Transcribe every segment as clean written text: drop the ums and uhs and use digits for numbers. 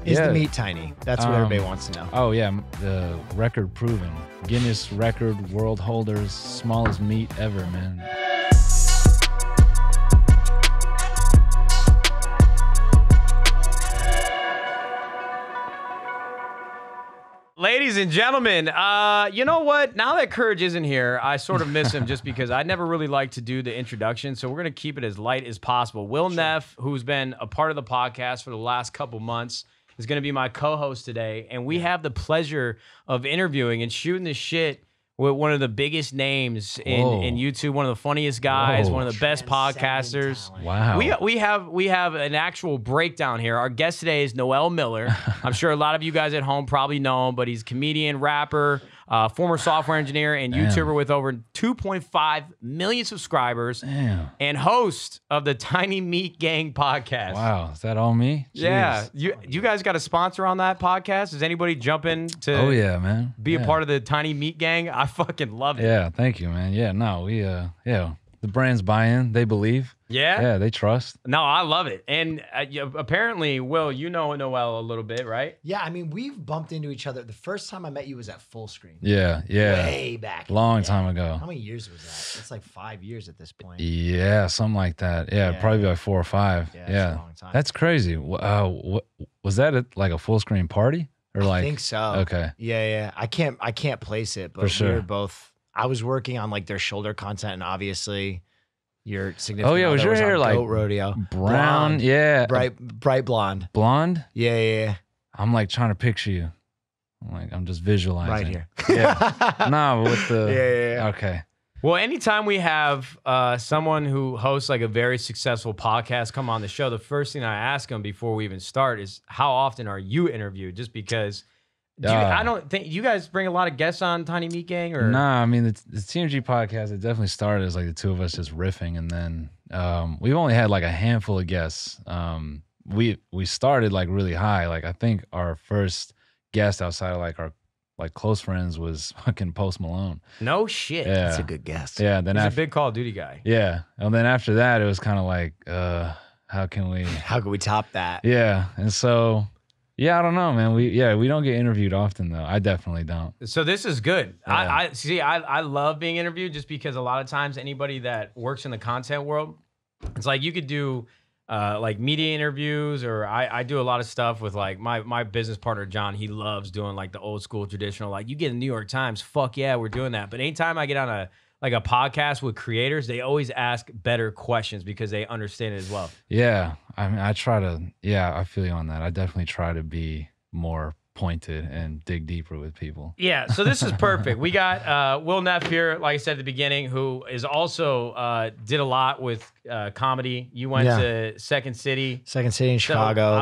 Is the meat tiny? That's what everybody wants to know. Oh, yeah. The record proven. Guinness record world holders, smallest meat ever, man. Ladies and gentlemen, you know what? Now that CouRage isn't here, I sort of miss him just because I never really like to do the introduction, so we're going to keep it as light as possible. Will Neff, who's been a part of the podcast for the last couple months, is going to be my co-host today, and we have the pleasure of interviewing and shooting the shit with one of the biggest names in YouTube, one of the funniest guys, one of the best podcasters. Talent. Wow. We have an actual breakdown here. Our guest today is Noel Miller. I'm sure a lot of you guys at home probably know him, but he's a comedian, rapper, former software engineer, and YouTuber with over 2.5 million subscribers, and host of the Tiny Meat Gang podcast. Wow, is that all me? Jeez. Yeah, you guys got a sponsor on that podcast? Is anybody jumping to? Oh yeah, man. Be a part of the Tiny Meat Gang? I fucking love it. Yeah, thank you, man. Yeah, no, we the brands buy in, they believe. Yeah, they trust. No, I love it. And apparently, Will, you know Noel a little bit, right? Yeah, I mean, we've bumped into each other. The first time I met you was at Full Screen. Yeah. Way back. Long time ago. How many years was that? It's like 5 years at this point. Yeah, something like that. Yeah, probably like 4 or 5. Yeah, that's a long time. That's crazy. What was that like a Full Screen party? Or like, I think so. Okay. Yeah. I can't place it, but For sure. we were both. I was working on like their shoulder content, and obviously your significant. Oh yeah, was your hair on like Goat Rodeo? brown? Blonde. Yeah, bright blonde. Blonde. Yeah. I'm like trying to picture you. I'm just visualizing. Right here. Yeah. No, with the. Yeah. Okay. Well, anytime we have someone who hosts like a very successful podcast come on the show, the first thing I ask them before we even start is, how often are you interviewed? Just because I don't think you guys bring a lot of guests on Tiny Meat Gang, or Nah, I mean the TMG podcast, it definitely started as like the two of us just riffing, and then we've only had like a handful of guests. We started like really high. Like I think our first guest outside of like our close friends was fucking Post Malone. No shit. Yeah. That's a good guess. Yeah. Then He's after a big Call of Duty guy. Yeah, and then after that, it was kind of like, how can we top that? Yeah, and so. Yeah, I don't know, man. We don't get interviewed often though. I definitely don't. So this is good. Yeah. I love being interviewed just because a lot of times anybody that works in the content world, it's like you could do like media interviews, or I do a lot of stuff with like my business partner John. He loves doing like the old school traditional, like you get in New York Times, fuck yeah, we're doing that. But anytime I get on a podcast with creators, they always ask better questions because they understand it as well. Yeah. I mean, I feel you on that. I definitely try to be more pointed and dig deeper with people. Yeah, so this is perfect. We got Will Neff here, like I said at the beginning, who is also did a lot with comedy. You went to Second City in Chicago.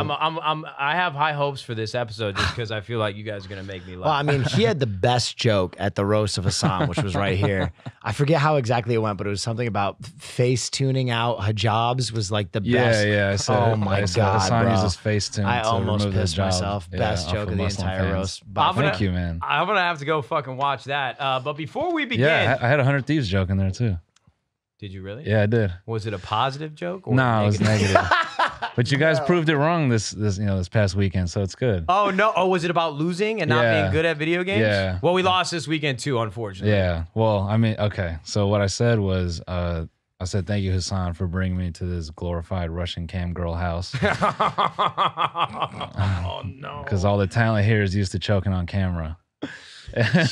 I have high hopes for this episode just because I feel like you guys are gonna make me laugh. Well, I mean, he had the best joke at the roast of Hasan, which was right here. I forget how exactly it went, but it was something about face tuning out hijabs was like the best. Yeah. Oh my God, Hasan bro. uses Facetune. I to almost remove pissed hijab. myself. Best joke of the entire fans. roast. Thank you, man. I'm gonna have to go fucking watch that. But before we begin, I had 100 Thieves joke in there too. Did you really? Yeah, I did. Was it a positive joke? Or No, it was negative. But you guys proved it wrong this past weekend, so it's good. Oh no! Oh, was it about losing and not being good at video games? Yeah. Well, we lost this weekend too, unfortunately. Yeah. Well, I mean, okay. So what I said was, I said thank you, Hasan, for bringing me to this glorified Russian cam girl house. Oh no! Because all the talent here is used to choking on camera. Jeez.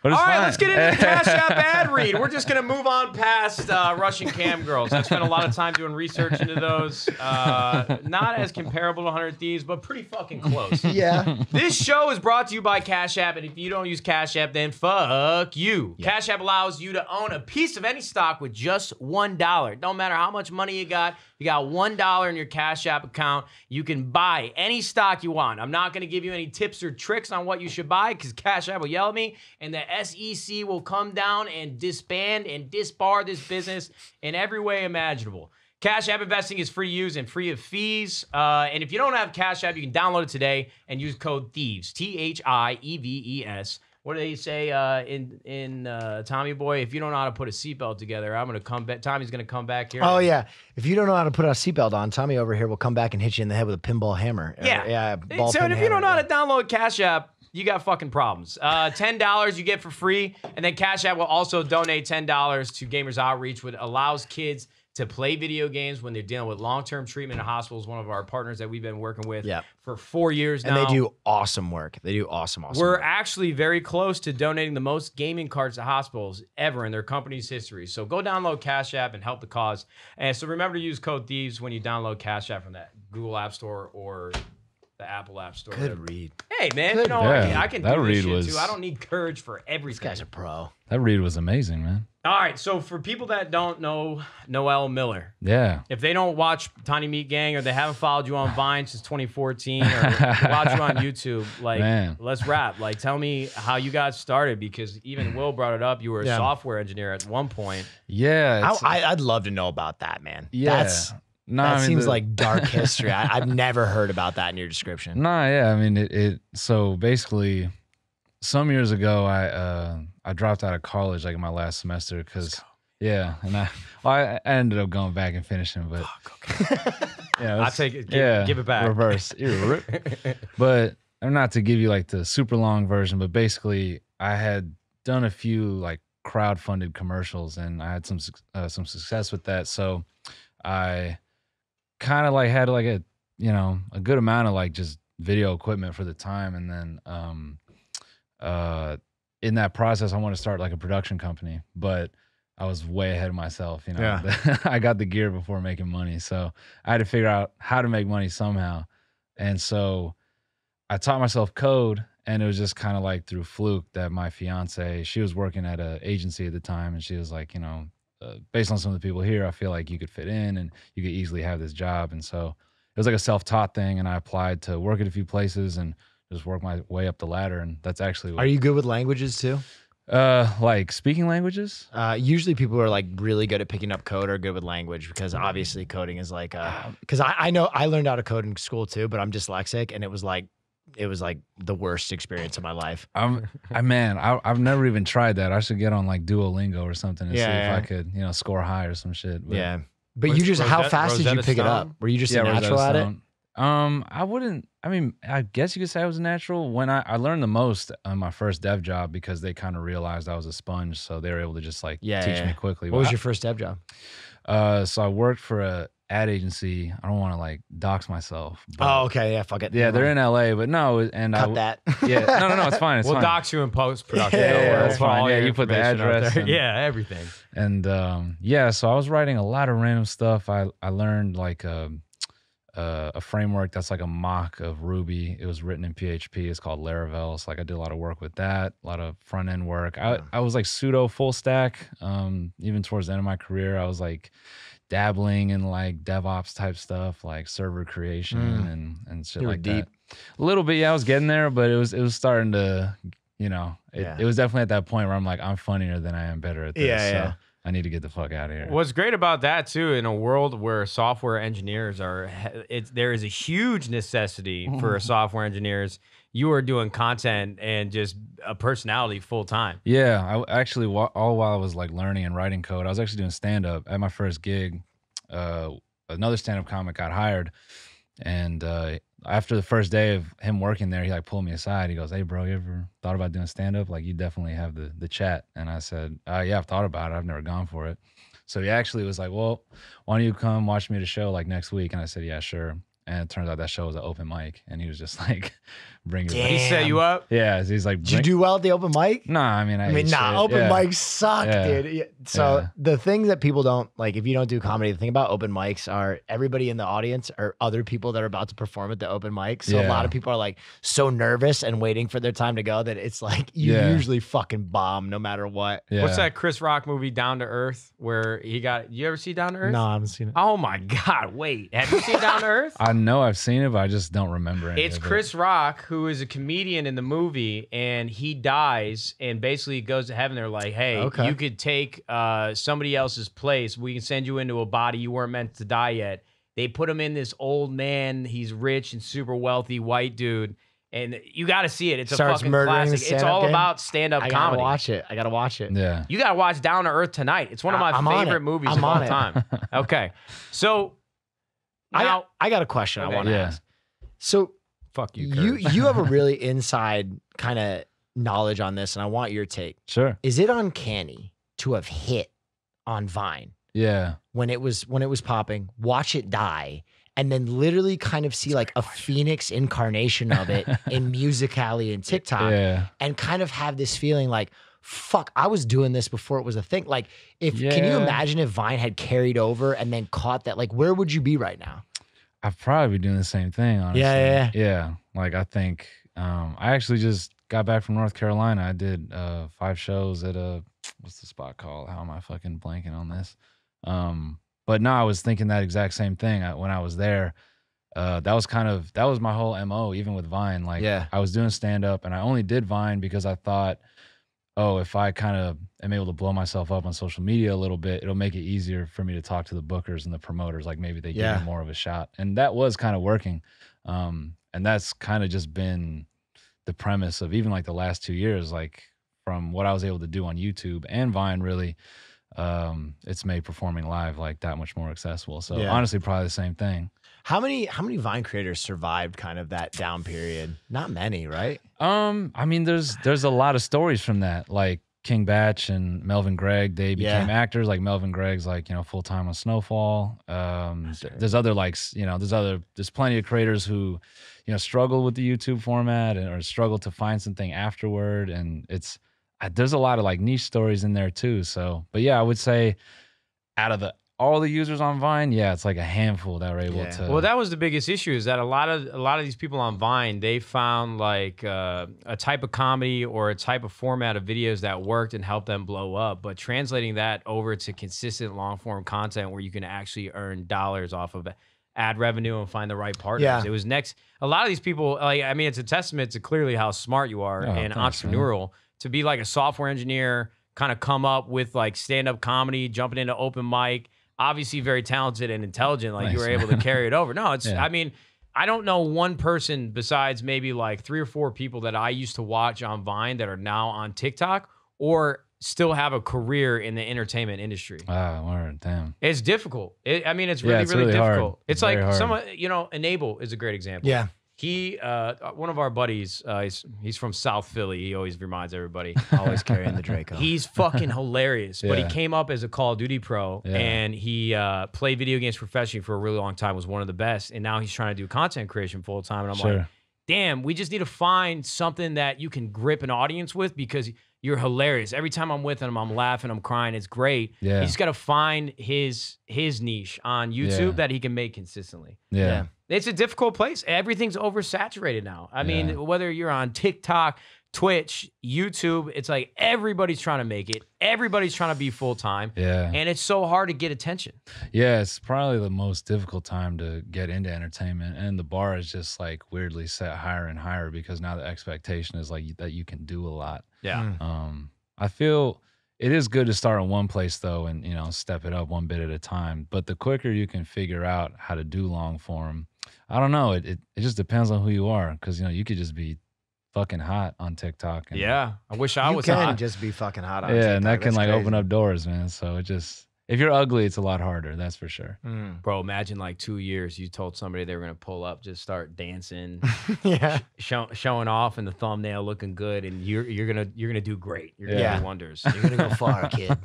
But All it's right, fine. let's get into the Cash App ad read. We're just going to move on past Russian cam girls. I spent a lot of time doing research into those. Not as comparable to 100 Thieves, but pretty fucking close. Yeah. This show is brought to you by Cash App, and if you don't use Cash App, then fuck you. Yeah. Cash App allows you to own a piece of any stock with just $1. Don't matter how much money you got $1 in your Cash App account, you can buy any stock you want. I'm not going to give you any tips or tricks on what you should buy because Cash App will yell at me, and the SEC will come down and disband and disbar this business in every way imaginable. Cash App investing is free to use and free of fees. And if you don't have Cash App, you can download it today and use code THIEVES, THIEVES, what do they say in Tommy Boy? If you don't know how to put a seatbelt together, I'm gonna come back. Tommy's gonna come back here. Oh yeah. If you don't know how to put a seatbelt on, Tommy over here will come back and hit you in the head with a pinball hammer. Yeah. Ball So pin if you don't know hammer, how to download Cash App, you got fucking problems. $10 you get for free, and then Cash App will also donate $10 to Gamers Outreach, which allows kids to play video games when they're dealing with long-term treatment in hospitals. One of our partners that we've been working with for 4 years now. And they do awesome work. They do awesome We're work. actually very close to donating the most gaming cards to hospitals ever in their company's history. So go download Cash App and help the cause. And so remember to use code Thieves when you download Cash App from that Google App Store or the Apple App Store. Good read. Hey, man, Good. I can that do this read shit was- too. I don't need courage for everything. This guy's a pro. That read was amazing, man. All right, so for people that don't know Noel Miller, Yeah. if they don't watch Tiny Meat Gang or they haven't followed you on Vine since 2014 or watch you on YouTube, like, Man. let's rap. Like, tell me how you got started, because even Will brought it up. You were a software engineer at one point. Yeah. it's- I'd love to know about that, man. yeah. No, That I mean, seems like dark history. I've never heard about that in your description. Nah, yeah. I mean, it. So basically, some years ago, I dropped out of college like in my last semester because and I ended up going back and finishing, but yeah, I take it. Give it back. Reverse. But not to give you like the super long version, but basically, I had done a few like crowd-funded commercials, and I had some success with that. So I kind of like had like a good amount of like just video equipment for the time, and then in that process I wanted to start like a production company, but I was way ahead of myself. I got the gear before making money, so I had to figure out how to make money somehow. And so I taught myself code, and it was just kind of like through fluke that my fiance, she was working at an agency at the time, and she was like, based on some of the people here, I feel like you could fit in and you could easily have this job. And so it was like a self-taught thing, and I applied to work at a few places and just work my way up the ladder. And that's actually what, Are you good with languages too? like speaking languages? Usually people are like really good at picking up code or good with language, because obviously coding is like, because I know I learned how to code in school too, but I'm dyslexic, and it was like the worst experience of my life. I've never even tried that. I should get on like Duolingo or something and see if I could, score high or some shit. But, But you just, how fast did you pick it up? Were you just a natural at it? I guess you could say I was a natural. When I learned the most on my first dev job, because they kind of realized I was a sponge, so they were able to just like teach me quickly. What was your first dev job? So I worked for a ad agency. I don't want to like dox myself. But Oh, okay, yeah, fuck it. yeah, they're in LA, but no, and Cut that. Yeah, no, it's fine. It's We'll fine. dox you in post-production. Yeah, Don't worry. that's We'll fine. put all Yeah, your you put the information out address there. and- Yeah, everything. And so I was writing a lot of random stuff. I learned like a framework that's like a mock of Ruby. It was written in PHP. It's called Laravel. So like I did a lot of work with that, a lot of front end work. I was like pseudo full stack. Even towards the end of my career, I was like dabbling in like DevOps type stuff, like server creation and shit You were like deep. that. A little bit, yeah. I was getting there, but it was starting to, it was definitely at that point where I'm like, I'm funnier than I am better at this. Yeah. So I need to get the fuck out of here. What's great about that too, in a world where software engineers there is a huge necessity for software engineers. You are doing content and just a personality full time. Yeah, I actually, all while I was like learning and writing code, I was actually doing stand up at my first gig. Another stand up comic got hired, and after the first day of him working there, he like pulled me aside. He goes, "Hey, bro, you ever thought about doing stand up? Like, you definitely have the chat." And I said, "Yeah, I've thought about it. I've never gone for it." So he actually was like, "Well, why don't you come watch me at a show like next week?" And I said, "Yeah, sure." And it turns out that show was an open mic, and he was just like, "Bring it." Damn. He set you up. Yeah, he's like, Did you do well at the open mic? Nah, I mean, Open mics suck, Yeah. dude. So Yeah. the thing that people don't like, if you don't do comedy, the thing about open mics are everybody in the audience are other people that are about to perform at the open mic. So a Yeah. lot of people are like so nervous and waiting for their time to go that it's like you Yeah. usually fucking bomb no matter what. Yeah. What's that Chris Rock movie, Down to Earth, where you ever see Down to Earth? No, I haven't seen it. Oh my God, wait. Have you seen Down to Earth? I know I've seen it, but I just don't remember any It's of it. Chris Rock, who is a comedian in the movie, and he dies and basically goes to heaven. They're like, hey, Okay. you could take somebody else's place. We can send you into a body you weren't meant to die yet. They put him in this old man. He's rich and super wealthy white dude. And you got to see it. It's a Starts fucking murdering the classic. It's stand-up all game? about stand-up I comedy. I gotta watch it. Yeah. You got to watch Down to Earth Tonight. It's one of my I'm on favorite it. movies I'm of all on it. time. Okay. So now, I got a question I Okay. want to Yeah. ask. So fuck you, you Kurt. you have a really inside kind of knowledge on this, and I want your take. Sure. Is it uncanny to have hit on Vine Yeah. when it was popping, watch it die, and then literally kind of see like a phoenix incarnation of it in Musical.ly and TikTok, Yeah. and kind of have this feeling like, fuck, I was doing this before it was a thing. Like, can you Yeah. imagine if Vine had carried over and then caught that? Like, where would you be right now? I'd probably be doing the same thing, honestly. Yeah. Like, I think I actually just got back from North Carolina. I did 5 shows at what's the spot called? How am I fucking blanking on this? But no, I was thinking that exact same thing when I was there. That was my whole MO, even with Vine. Like, Yeah. I was doing stand up, and I only did Vine because I thought, oh, if I kind of am able to blow myself up on social media a little bit, it'll make it easier for me to talk to the bookers and the promoters. Like, maybe they give Yeah. me more of a shot. And that was kind of working. And that's kind of just been the premise of even like the last 2 years, like from what I was able to do on YouTube and Vine, really, it's made performing live like that much more accessible. So Yeah. honestly, probably the same thing. How many Vine creators survived kind of that down period? Not many, right? I mean, there's a lot of stories from that, like King Batch and Melvin Gregg. They became actors. Like Melvin Gregg's like, full time on Snowfall. There's other there's plenty of creators who, struggle with the YouTube format or struggle to find something afterward. And there's a lot of like niche stories in there too. So, but yeah, I would say out of all the users on Vine, yeah, it's like a handful that were able to. Well, that was the biggest issue, is that a lot of these people on Vine, they found like a type of comedy or a type of format of videos that worked and helped them blow up. But translating that over to consistent long form content where you can actually earn dollars off of ad revenue and find the right partners. Yeah. It was next. A lot of these people, it's a testament to clearly how smart you are and thanks, entrepreneurial to be like a software engineer, kind of come up with like stand-up comedy, jumping into open mic. Obviously very talented and intelligent. Like, you were able to carry it over. No, it's, Yeah. I don't know one person besides maybe like 3 or 4 people that I used to watch on Vine that are now on TikTok or still have a career in the entertainment industry. Word, damn. It's difficult. It's really, it's really really hard. difficult. It's Very like hard. someone, Enable is a great example. Yeah. He, one of our buddies, he's from South Philly. He always reminds everybody. Always carrying the Draco. He's fucking hilarious, but he Yeah. came up as a Call of Duty pro, Yeah. and he played video games professionally for a really long time, was one of the best, and now he's trying to do content creation full time. And I'm like, Sure. damn, we just need to find something that you can grip an audience with because you're hilarious. Every time I'm with him, I'm laughing, I'm crying. It's great. Yeah. He's got to find his niche on YouTube Yeah. that he can make consistently. Yeah. It's a difficult place. Everything's oversaturated now. I mean, Yeah. whether you're on TikTok, Twitch, YouTube, it's like everybody's trying to make it. Everybody's trying to be full time. Yeah. And it's so hard to get attention. Yeah, it's probably the most difficult time to get into entertainment, and the bar is just like weirdly set higher and higher because now the expectation is like that you can do a lot. Yeah. I feel it is good to start in one place though, and step it up one bit at a time. But the quicker you can figure out how to do long form, I don't know. It just depends on who you are, because you could just be fucking hot on TikTok. And, Yeah. I wish I You was can hot. just be fucking hot on yeah, TikTok. and that can That's like crazy. open up doors, man. So if you're ugly, it's a lot harder. That's for sure. Bro, imagine like 2 years you told somebody they were going to pull up, just start dancing, Yeah. showing off in the thumbnail, looking good, and you're going to do great. You're going to Yeah. do wonders. You're gonna go far, kid.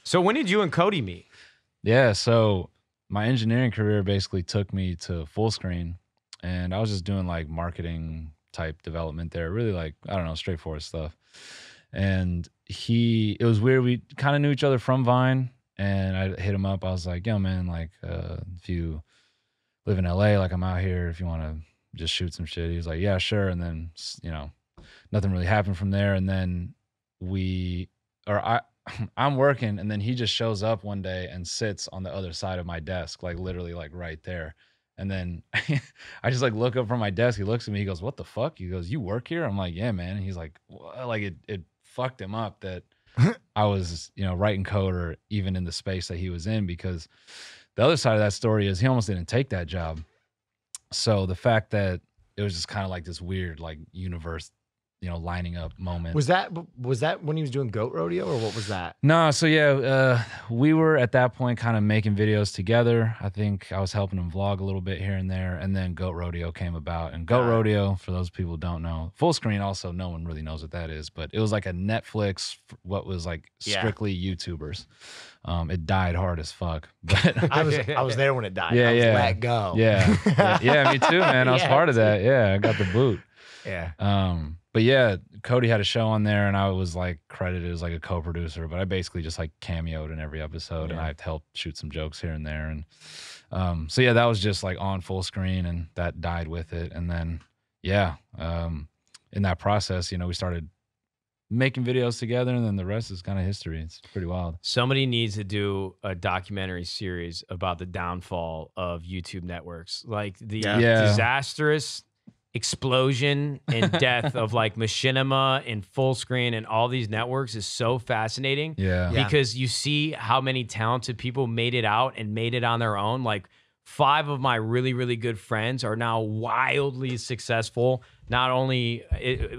So when did you and Cody meet? Yeah, so my engineering career basically took me to full screen, and I was just doing like marketing type development there, really like, I don't know, straightforward stuff. And it was weird. We kind of knew each other from Vine, and I hit him up. I was like, yo, man, like, if you live in LA, like I'm out here, if you want to just shoot some shit. He was like, yeah, sure. And then, nothing really happened from there. And then I'm working, and then he just shows up one day and sits on the other side of my desk, like literally like right there. And then I just like look up from my desk. He looks at me. He goes, "What the fuck?" He goes, "You work here?" I'm like, "Yeah, man." And he's like, well, like it fucked him up that I was, writing code or even in the space that he was in, because the other side of that story is he almost didn't take that job. So the fact that it was just kind of like this weird like universe, lining up moment. Was that when he was doing Goat Rodeo, or what was that? No, so yeah, we were at that point kind of making videos together. I think I was helping him vlog a little bit here and there, and then Goat Rodeo came about. And Goat Rodeo, for those people who don't know, Full Screen also, no one really knows what that is, but it was like a Netflix, what was like strictly YouTubers. It died hard as fuck. But I was there when it died. Yeah, I was yeah. let go. Yeah, me too, man. I was part of that. Yeah, I got the boot. Yeah. But yeah, Cody had a show on there, and I was like credited as like a co-producer, but I basically just like cameoed in every episode, and I helped shoot some jokes here and there. And so yeah, that was just like on Full Screen, and that died with it. And then in that process, we started making videos together, and then the rest is kind of history. It's pretty wild. Somebody needs to do a documentary series about the downfall of YouTube networks, like the disastrous explosion and death of like Machinima and Full Screen and all these networks is so fascinating. Because you see how many talented people made it out and made it on their own. Like 5 of my really, really good friends are now wildly successful. Not only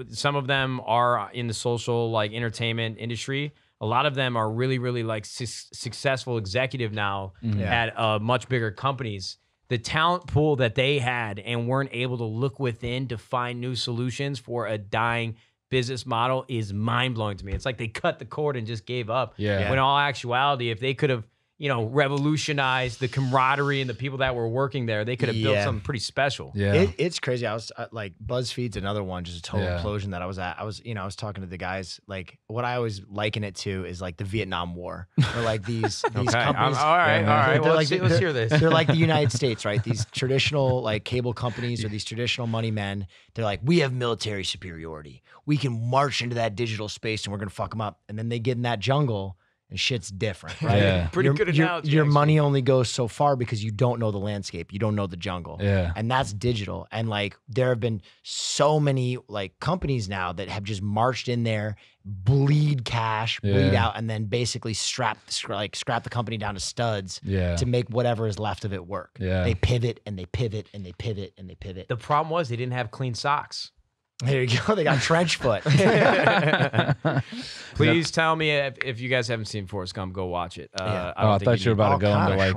some of them are in the social like entertainment industry. A lot of them are really, really like successful executive now at much bigger companies. The talent pool that they had and weren't able to look within to find new solutions for a dying business model is mind-blowing to me. It's like they cut the cord and just gave up. When in all actuality, if they could have, revolutionized the camaraderie and the people that were working there, they could have built something pretty special. It's crazy. I was like, BuzzFeed's another one, just a total implosion that I was at. I was talking to the guys, like what I always liken it to is like the Vietnam War, or like these companies. All right. Well, let's hear this. They're like the United States, right? These traditional like cable companies or these traditional money men. They're like, we have military superiority. We can march into that digital space and we're gonna fuck them up. And then they get in that jungle. And shit's different, right? Pretty good analogy. Your money only goes so far because you don't know the landscape. You don't know the jungle. And that's digital. And like there have been so many like companies now that have just marched in there, bleed cash, bleed out, and then basically scrap the company down to studs to make whatever is left of it work. They pivot and they pivot and they pivot and they pivot. The problem was they didn't have clean socks. There you go. They got trench foot. Please tell me if you guys haven't seen Forrest Gump, go watch it. I thought you were about to go into like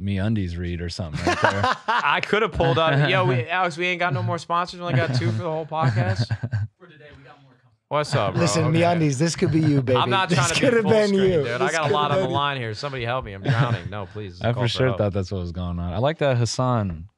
MeUndies read or something right there. I could have pulled up. Alex, we ain't got no more sponsors. We only got 2 for the whole podcast. For today, we got more coming. What's up, bro? Listen, MeUndies, this could be you, baby. I'm not trying this to be could full have been screen, you. dude. I got a lot on the line here. Somebody help me. I'm drowning. No, please. I for sure thought that's what was going on. I like that Hasan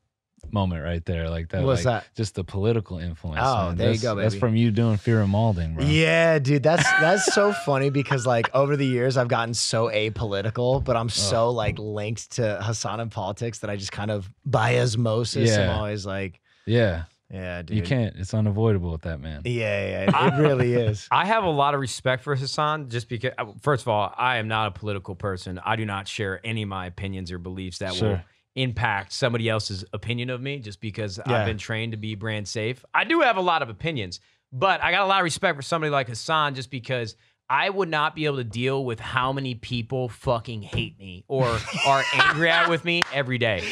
moment right there, like that. What's like, that? Just the political influence. Oh, man. there you go, baby. That's from you doing Fear and Malding, bro. Yeah, dude, that's so funny because like over the years I've gotten so apolitical, but I'm so like linked to Hasan and politics that I just kind of by osmosis am always like, yeah, dude. You can't. It's unavoidable with that man. Yeah, it really is. I have a lot of respect for Hasan just because, first of all, I am not a political person. I do not share any of my opinions or beliefs that will impact somebody else's opinion of me just because I've been trained to be brand safe. I do have a lot of opinions, but I got a lot of respect for somebody like Hasan just because I would not be able to deal with how many people fucking hate me or are angry with me every day.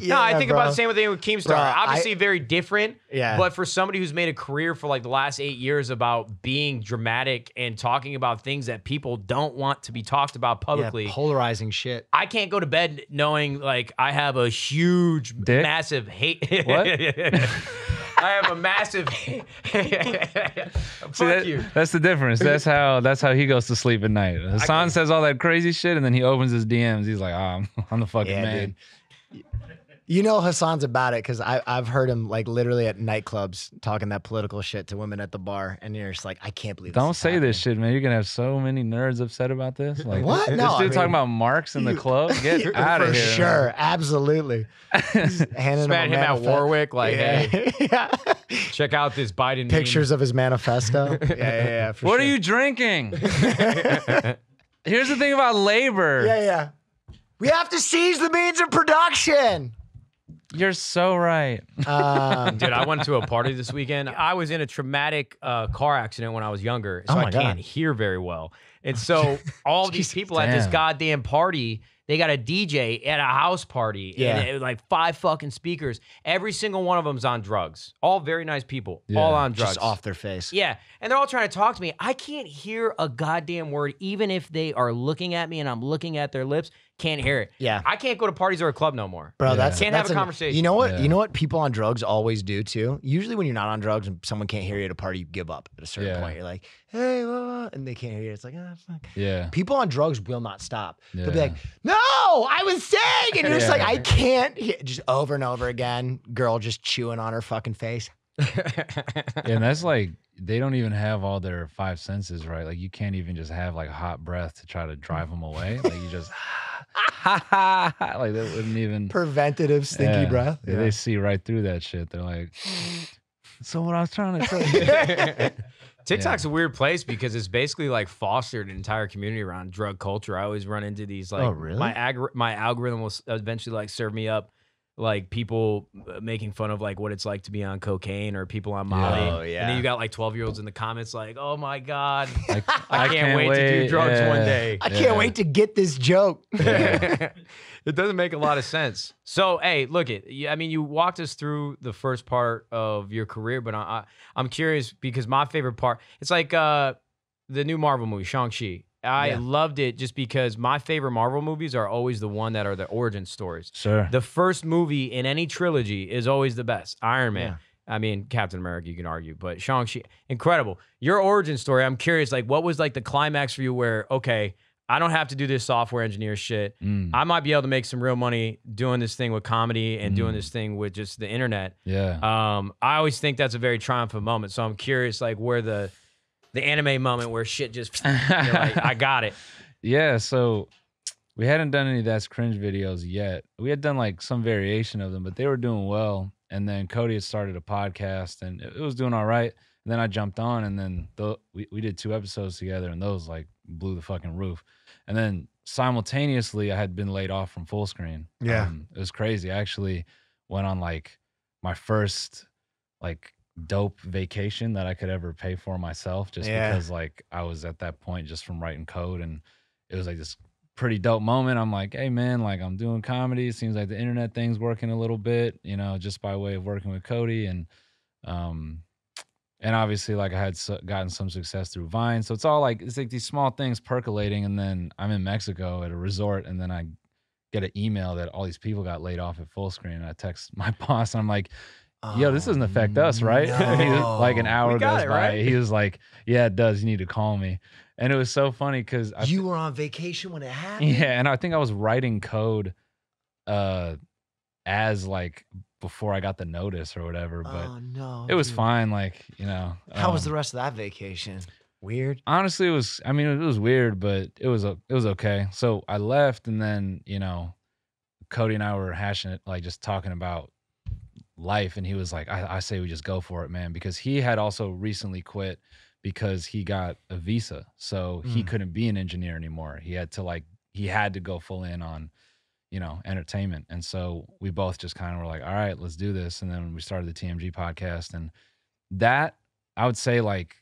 No, I think about the same thing with Keemstar. Obviously very different, but for somebody who's made a career for like the last 8 years about being dramatic and talking about things that people don't want to be talked about publicly. Polarizing shit. I can't go to bed knowing like I have a huge, massive hate. What? I have a massive. Fuck you. That's the difference. That's how he goes to sleep at night. Hasan says all that crazy shit, and then he opens his DMs. He's like, I'm the fucking man. Dude. You know Hasan's about it because I've heard him like literally at nightclubs talking that political shit to women at the bar, and you're just like, I can't believe. Don't say this shit, man. You're gonna have so many nerds upset about this. Like what? This dude talking about Marx in the club. Get out of here. For sure, man. Absolutely. Handing him at Warwick, like, hey, check out this Biden pictures meme. of his manifesto. Yeah. What are you drinking? Here's the thing about labor. Yeah. We have to seize the means of production. You're so right. Dude, I went to a party this weekend. I was in a traumatic car accident when I was younger, so I can't hear very well. And so all these people at this goddamn party, They got a DJ at a house party. Yeah. And it was like 5 fucking speakers. Every single one of them's on drugs. All very nice people. All on drugs. Just off their face. Yeah. And they're all trying to talk to me. I can't hear a goddamn word, even if they are looking at me and I'm looking at their lips. Can't hear it. Yeah. I can't go to parties or a club no more. Bro, Yeah. Can't have a conversation. You know what? Yeah. You know what people on drugs always do too? Usually when you're not on drugs and someone can't hear you at a party, you give up at a certain point. You're like, hey, blah, blah, and they can't hear you. It's like, ah, fuck. Yeah. People on drugs will not stop. They'll be Yeah. like, no, I was saying. And you're just Yeah. like, I can't hear. Just over and over again. Girl just chewing on her fucking face. And that's like, they don't even have all their 5 senses, right? Like, you can't even just have like hot breath to try to drive them away. Like, you just, like, that wouldn't even. Preventative stinky Yeah. breath. Yeah, they see right through that shit. They're like, so what I was trying to say. TikTok's a weird place because it's basically like fostered an entire community around drug culture. I always run into these like, Oh, really? my algorithm will eventually like serve me up like people making fun of like what it's like to be on cocaine or people on Molly. Oh, yeah. And then you got like 12-year-olds in the comments like, oh my God, Like, I can't wait to do drugs one day. I can't wait to get this joke. It doesn't make a lot of sense. So, hey, look I mean, you walked us through the first part of your career, but I'm curious because my favorite part, it's like the new Marvel movie, Shang-Chi. I loved it just because my favorite Marvel movies are always the one that are the origin stories. Sure. The first movie in any trilogy is always the best. Iron Man. I mean, Captain America, you can argue, but Shang-Chi, incredible. Your origin story, I'm curious, like, what was like the climax for you where, okay, I don't have to do this software engineer shit. I might be able to make some real money doing this thing with comedy and doing this thing with just the internet. Yeah. I always think that's a very triumphant moment. So I'm curious, like, where the anime moment where shit just, you're like, I got it. Yeah, so we hadn't done any of That's Cringe videos yet. We had done like some variation of them, but they were doing well. And then Cody had started a podcast and it was doing all right. And then I jumped on and then we did 2 episodes together and those like blew the fucking roof. And then simultaneously I had been laid off from Full Screen. Yeah. It was crazy. I actually went on like my first like dope vacation that I could ever pay for myself just because like I was at that point just from writing code and it was like this pretty dope moment. I'm like, hey man, like I'm doing comedy. It seems like the internet thing's working a little bit, you know, just by way of working with Cody and obviously like I had gotten some success through Vine. So it's all like, it's like these small things percolating and then I'm in Mexico at a resort and then I get an email that all these people got laid off at Full Screen and I text my boss and I'm like, yo, this doesn't affect us, right? He was, like an hour goes by. Right? He was like, yeah, it does. You need to call me. And it was so funny because you were on vacation when it happened? Yeah, and I think I was writing code as like before I got the notice or whatever. But it was fine. Like, you know. How was the rest of that vacation? Weird? Honestly, it was weird, but it was okay. So I left and then, you know, Cody and I were hashing it, like just talking about life. And he was like, I say we just go for it, man. Because he had also recently quit because he got a visa. So he couldn't be an engineer anymore. He had to go full in on, you know, entertainment. And so we both just kind of were like, all right, let's do this. And then we started the TMG podcast. And that, I would say like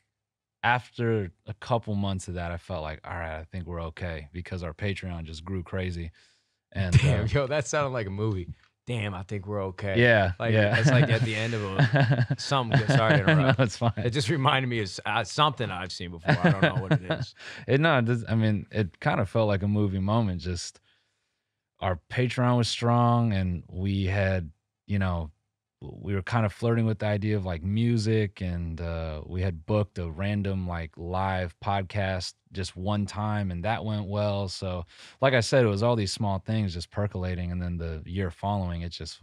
after a couple months of that, I felt like, all right, I think we're okay because our Patreon just grew crazy. And damn, yo, that sounded like a movie. Damn, I think we're okay. Yeah, like yeah. It's like at the end of something. Sorry to interrupt. No, it's fine. It just reminded me of something I've seen before. I don't know what it is. I mean, it kind of felt like a movie moment. Just our Patreon was strong, and we had, you know, we were kind of flirting with the idea of like music, and we had booked a random like live podcast just one time, and that went well. So like I said, it was all these small things just percolating, and then the year following it just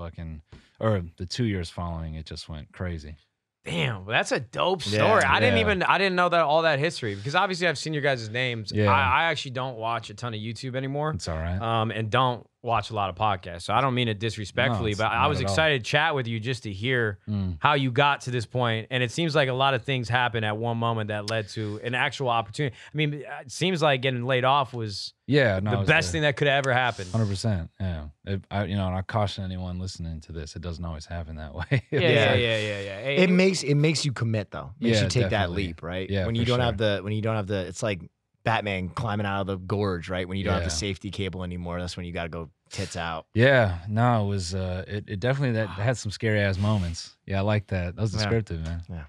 or the 2 years following it just went crazy. Damn, well, that's a dope story. I didn't know that all that history because obviously I've seen your guys' names. Yeah. I actually don't watch a ton of YouTube anymore. It's all right. And don't watch a lot of podcasts. So I don't mean it disrespectfully, but I was excited to chat with you just to hear how you got to this point. And it seems like a lot of things happened at one moment that led to an actual opportunity. I mean, it seems like getting laid off was the best thing that could have ever happened. 100%. Yeah. And I caution anyone listening to this, it doesn't always happen that way. Yeah. It makes you commit though. Makes you take that definitely. leap, right? Yeah. When you don't have the, it's like Batman climbing out of the gorge, right? When you don't have the safety cable anymore, that's when you got to go tits out. Yeah, no, it was it definitely that had some scary ass moments. Yeah, I like that. That was descriptive, man. Yeah.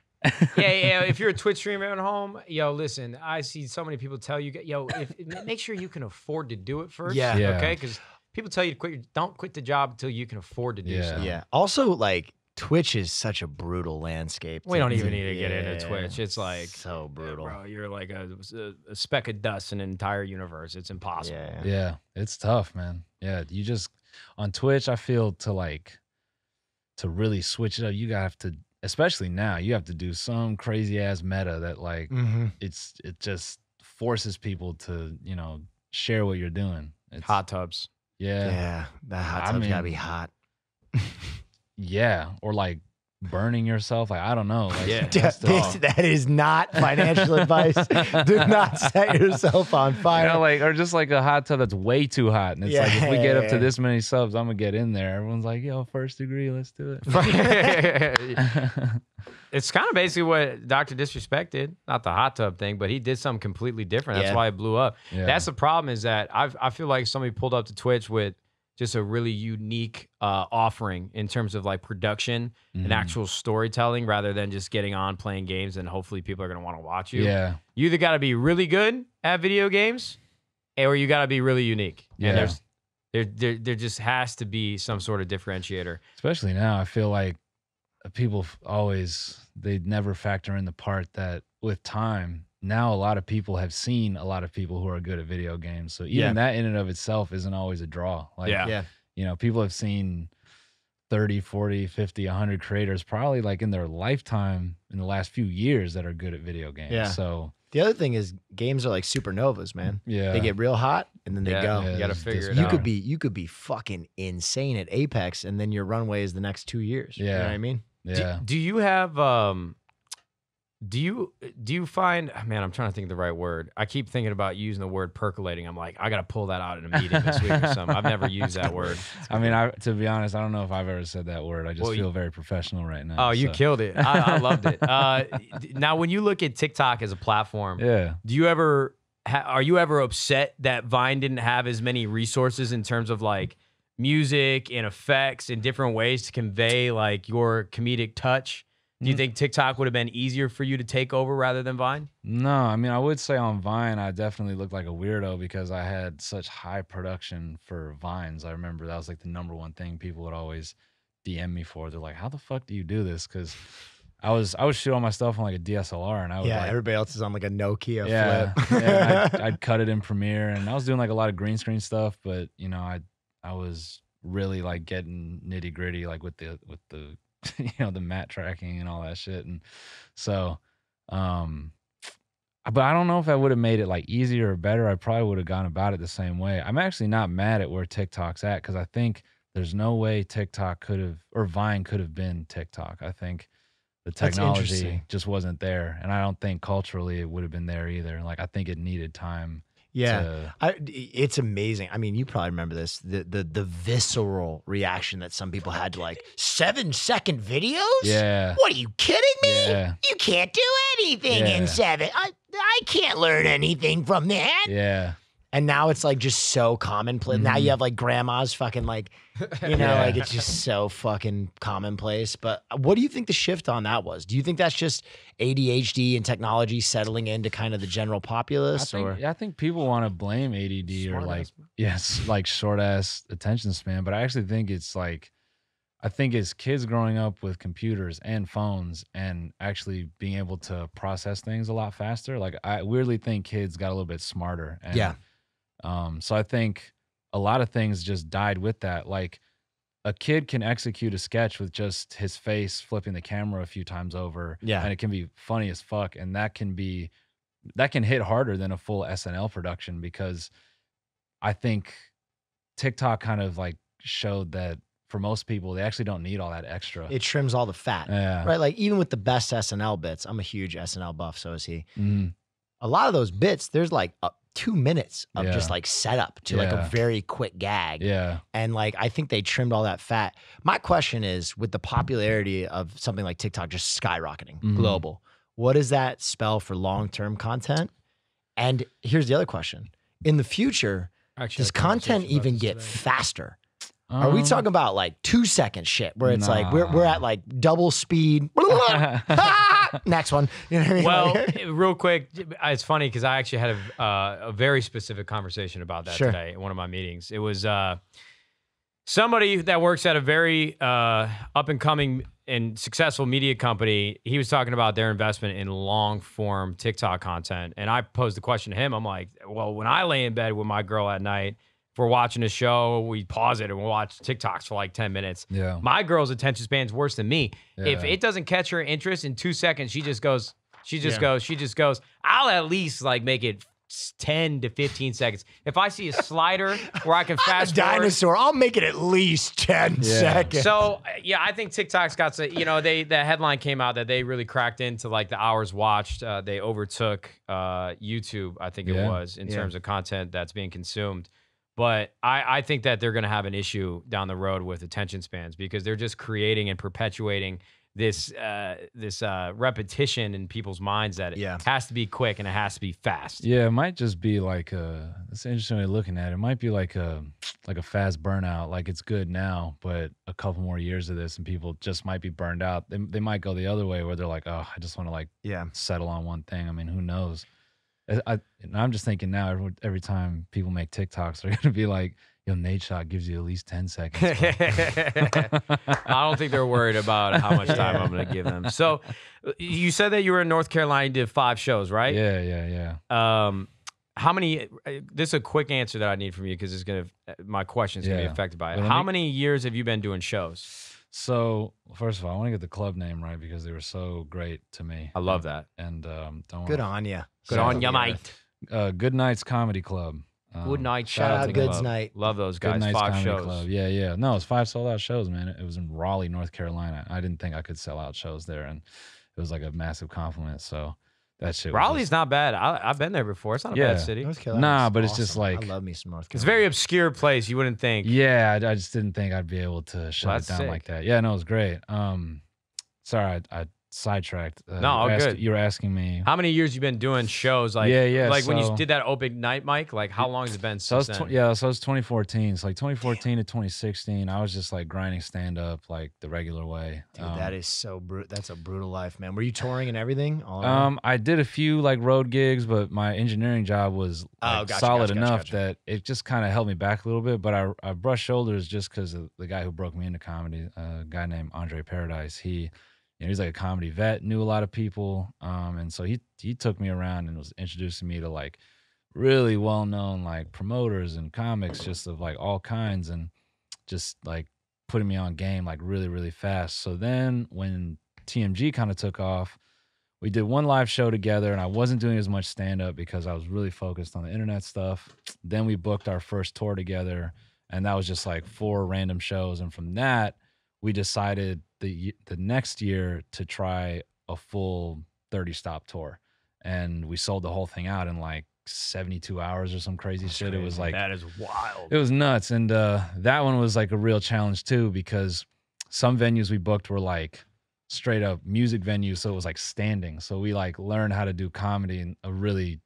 Yeah. If you're a Twitch streamer at home, yo, listen, I see so many people tell you, yo, make sure you can afford to do it first. Yeah. Okay, because people tell you to quit. Don't quit the job until you can afford to do so. Yeah. Also, like, Twitch is such a brutal landscape. We don't even need to get into Twitch. It's like so brutal, bro. You're like a speck of dust in an entire universe. It's impossible. Yeah, it's tough, man. Yeah, you just on Twitch. I feel to really switch it up. You have to, especially now, you have to do some crazy ass meta that like it just forces people to share what you're doing. It's, hot tubs. Yeah, that hot tub's gotta be hot. Yeah, or like burning yourself. Like I don't know. Like, that is not financial advice. Do not set yourself on fire. Or just like a hot tub that's way too hot, and it's like if we get up to this many subs, I'm gonna get in there. Everyone's like, "Yo, first degree, let's do it." It's kind of basically what Dr. Disrespect did. Not the hot tub thing, but he did something completely different. That's why it blew up. Yeah. That's the problem is that I feel like somebody pulled up to Twitch with just a really unique offering in terms of like production and actual storytelling rather than just getting on playing games and hopefully people are going to want to watch you. Yeah. You either got to be really good at video games or you got to be really unique. Yeah. And there just has to be some sort of differentiator. Especially now, I feel like people they never factor in the part that with time, now a lot of people have seen a lot of people who are good at video games. So even that in and of itself isn't always a draw. Like, people have seen 30, 40, 50, 100 creators probably like in their lifetime in the last few years that are good at video games. Yeah. So the other thing is games are like supernovas, man. Yeah. They get real hot and then they go. You got to figure it You out. could be fucking insane at Apex and then your runway is the next 2 years. Yeah. You know what I mean? Yeah. Do you have do you find, man, I'm trying to think of the right word. I keep thinking about using the word percolating. I'm like, I got to pull that out in a meeting this week or something. I've never used that word. I mean, to be honest, I don't know if I've ever said that word. I just feel very professional right now. Oh, you killed it. I loved it. Now, when you look at TikTok as a platform, do you ever, are you ever upset that Vine didn't have as many resources in terms of like music and effects and different ways to convey like your comedic touch? Do you think TikTok would have been easier for you to take over rather than Vine? No, I mean, I would say on Vine, I definitely looked like a weirdo because I had such high production for Vines. I remember that was like the #1 thing people would always DM me for. They're like, how the fuck do you do this? Because I would shoot all my stuff on like a DSLR and I would everybody else is on like a Nokia flip. flip. I'd cut it in Premiere and I was doing like a lot of green screen stuff, but I was really like getting nitty gritty like with the the matte tracking and all that shit. And so, but I don't know if I would have made it like easier or better. I probably would have gone about it the same way. I'm actually not mad at where TikTok's at because I think there's no way TikTok could have, or Vine could have been TikTok. I think the technology just wasn't there. And I don't think culturally it would have been there either. Like, I think it needed time. Yeah, it's amazing. I mean, you probably remember this, the visceral reaction that some people had to like 7-second videos. Yeah. What are you kidding me? Yeah. You can't do anything in 7. I can't learn anything from that. Yeah. And now it's like just so commonplace. Now you have like grandmas fucking like, like it's just so fucking commonplace. But what do you think the shift on that was? Do you think that's just ADHD and technology settling into kind of the general populace? I think people want to blame ADD or like, like short ass attention span. But I actually think it's like, I think as kids growing up with computers and phones and actually being able to process things a lot faster, like I weirdly think kids got a little bit smarter. And, so I think a lot of things just died with that. Like a kid can execute a sketch with just his face flipping the camera a few times over. Yeah. And it can be funny as fuck. And that can hit harder than a full SNL production because I think TikTok kind of like showed that for most people, they actually don't need all that extra. It trims all the fat. Yeah. Right? Like even with the best SNL bits, I'm a huge SNL buff, so is he. A lot of those bits, there's like 2 minutes of just like setup to like a very quick gag. Yeah. And like, I think they trimmed all that fat. My question is, with the popularity of something like TikTok just skyrocketing global, what does that spell for long-term content? And here's the other question. In the future, Actually, does I had a content conversation about even this get today. faster? Are we talking about like 2-second shit where it's like we're Nah. at like double speed? Next one. You know what I mean? Well, Like- real quick, it's funny because I actually had a very specific conversation about that Sure. today in one of my meetings. It was somebody that works at a very up and coming and successful media company. He was talking about their investment in long form TikTok content. And I posed the question to him. I'm like, well, when I lay in bed with my girl at night, if we're watching a show, we pause it and we'll watch TikToks for like 10 minutes. Yeah. My girl's attention span's worse than me. If Yeah. it doesn't catch her interest in 2 seconds, she just goes, Yeah. I'll at least like make it 10 to 15 seconds. If I see a slider where I can fast forward. Dinosaur. I'll make it at least 10 Yeah. seconds. So yeah, I think TikTok's got to, the headline came out that they really cracked into like the hours watched. They overtook YouTube, I think it Yeah. was, in Yeah. terms of content that's being consumed. But I think that they're going to have an issue down the road with attention spans because they're just creating and perpetuating this repetition in people's minds that Yeah. it has to be quick and it has to be fast. Yeah, it might just be like it's an interesting way of looking at it. It might be like a fast burnout. Like it's good now, but a couple more years of this and people just might be burned out. They might go the other way where they're like, oh, I just want to like yeah. settle on one thing. I mean, who knows? I'm just thinking now every time people make TikToks, they're gonna be like, yo, Nadeshot gives you at least 10 seconds. bro." I don't think they're worried about how much time I'm going to give them. So you said that you were in North Carolina, you did 5 shows, right? Yeah. How many? This is a quick answer that I need from you because my question is gonna be Yeah. affected by it. Well, How many years have you been doing shows? So first of all, I want to get the club name right because they were so great to me. I love that. And don't Good wanna, on you. Good on ya, mate. Good Nights Comedy Club. Good night. Shout out to Goods Club. Night. Love those Good guys. Nights 5 Comedy shows. Club. Yeah. No, it was 5 sold out shows, man. It was in Raleigh, North Carolina. I didn't think I could sell out shows there, and it was like a massive compliment. So that shit. Was Raleigh's just, not bad. I've been there before. It's not a Yeah. bad city. North Carolina's Nah, but it's just awesome. like- I love me some North Carolina. It's a very obscure place. You wouldn't think. yeah, I just didn't think I'd be able to shut that's it down sick. like that. Yeah, no, it was great. Sorry, I sidetracked. No, all good. You were asking me. How many years you been doing shows? Like, Yeah, Like when you so- did that open night mic, like how long has it been So since then? so it was 2014. So like 2014 to 2016, I was just like grinding stand up like the regular way. Dude, that is so brutal. That's a brutal life, man. Were you touring and everything? All around? I did a few like road gigs, but my engineering job was like, gotcha, solid gotcha, enough gotcha. that it just kind of held me back a little bit. But I brushed shoulders just because of the guy who broke me into comedy, a guy named Andre Paradise. He's like a comedy vet, knew a lot of people, and so he took me around and was introducing me to like really well known like promoters and comics, just of like all kinds, and just like putting me on game like really really fast. So then when TMG kind of took off, we did one live show together, and I wasn't doing as much stand up because I was really focused on the internet stuff. Then we booked our first tour together, and that was just like 4 random shows, and from that we decided the next year to try a full 30 stop tour, and we sold the whole thing out in like 72 hours or some crazy shit. It was like that is wild. it was nuts, and that one was like a real challenge too because some venues we booked were like straight up music venues, so it was like standing. So we like learned how to do comedy in a really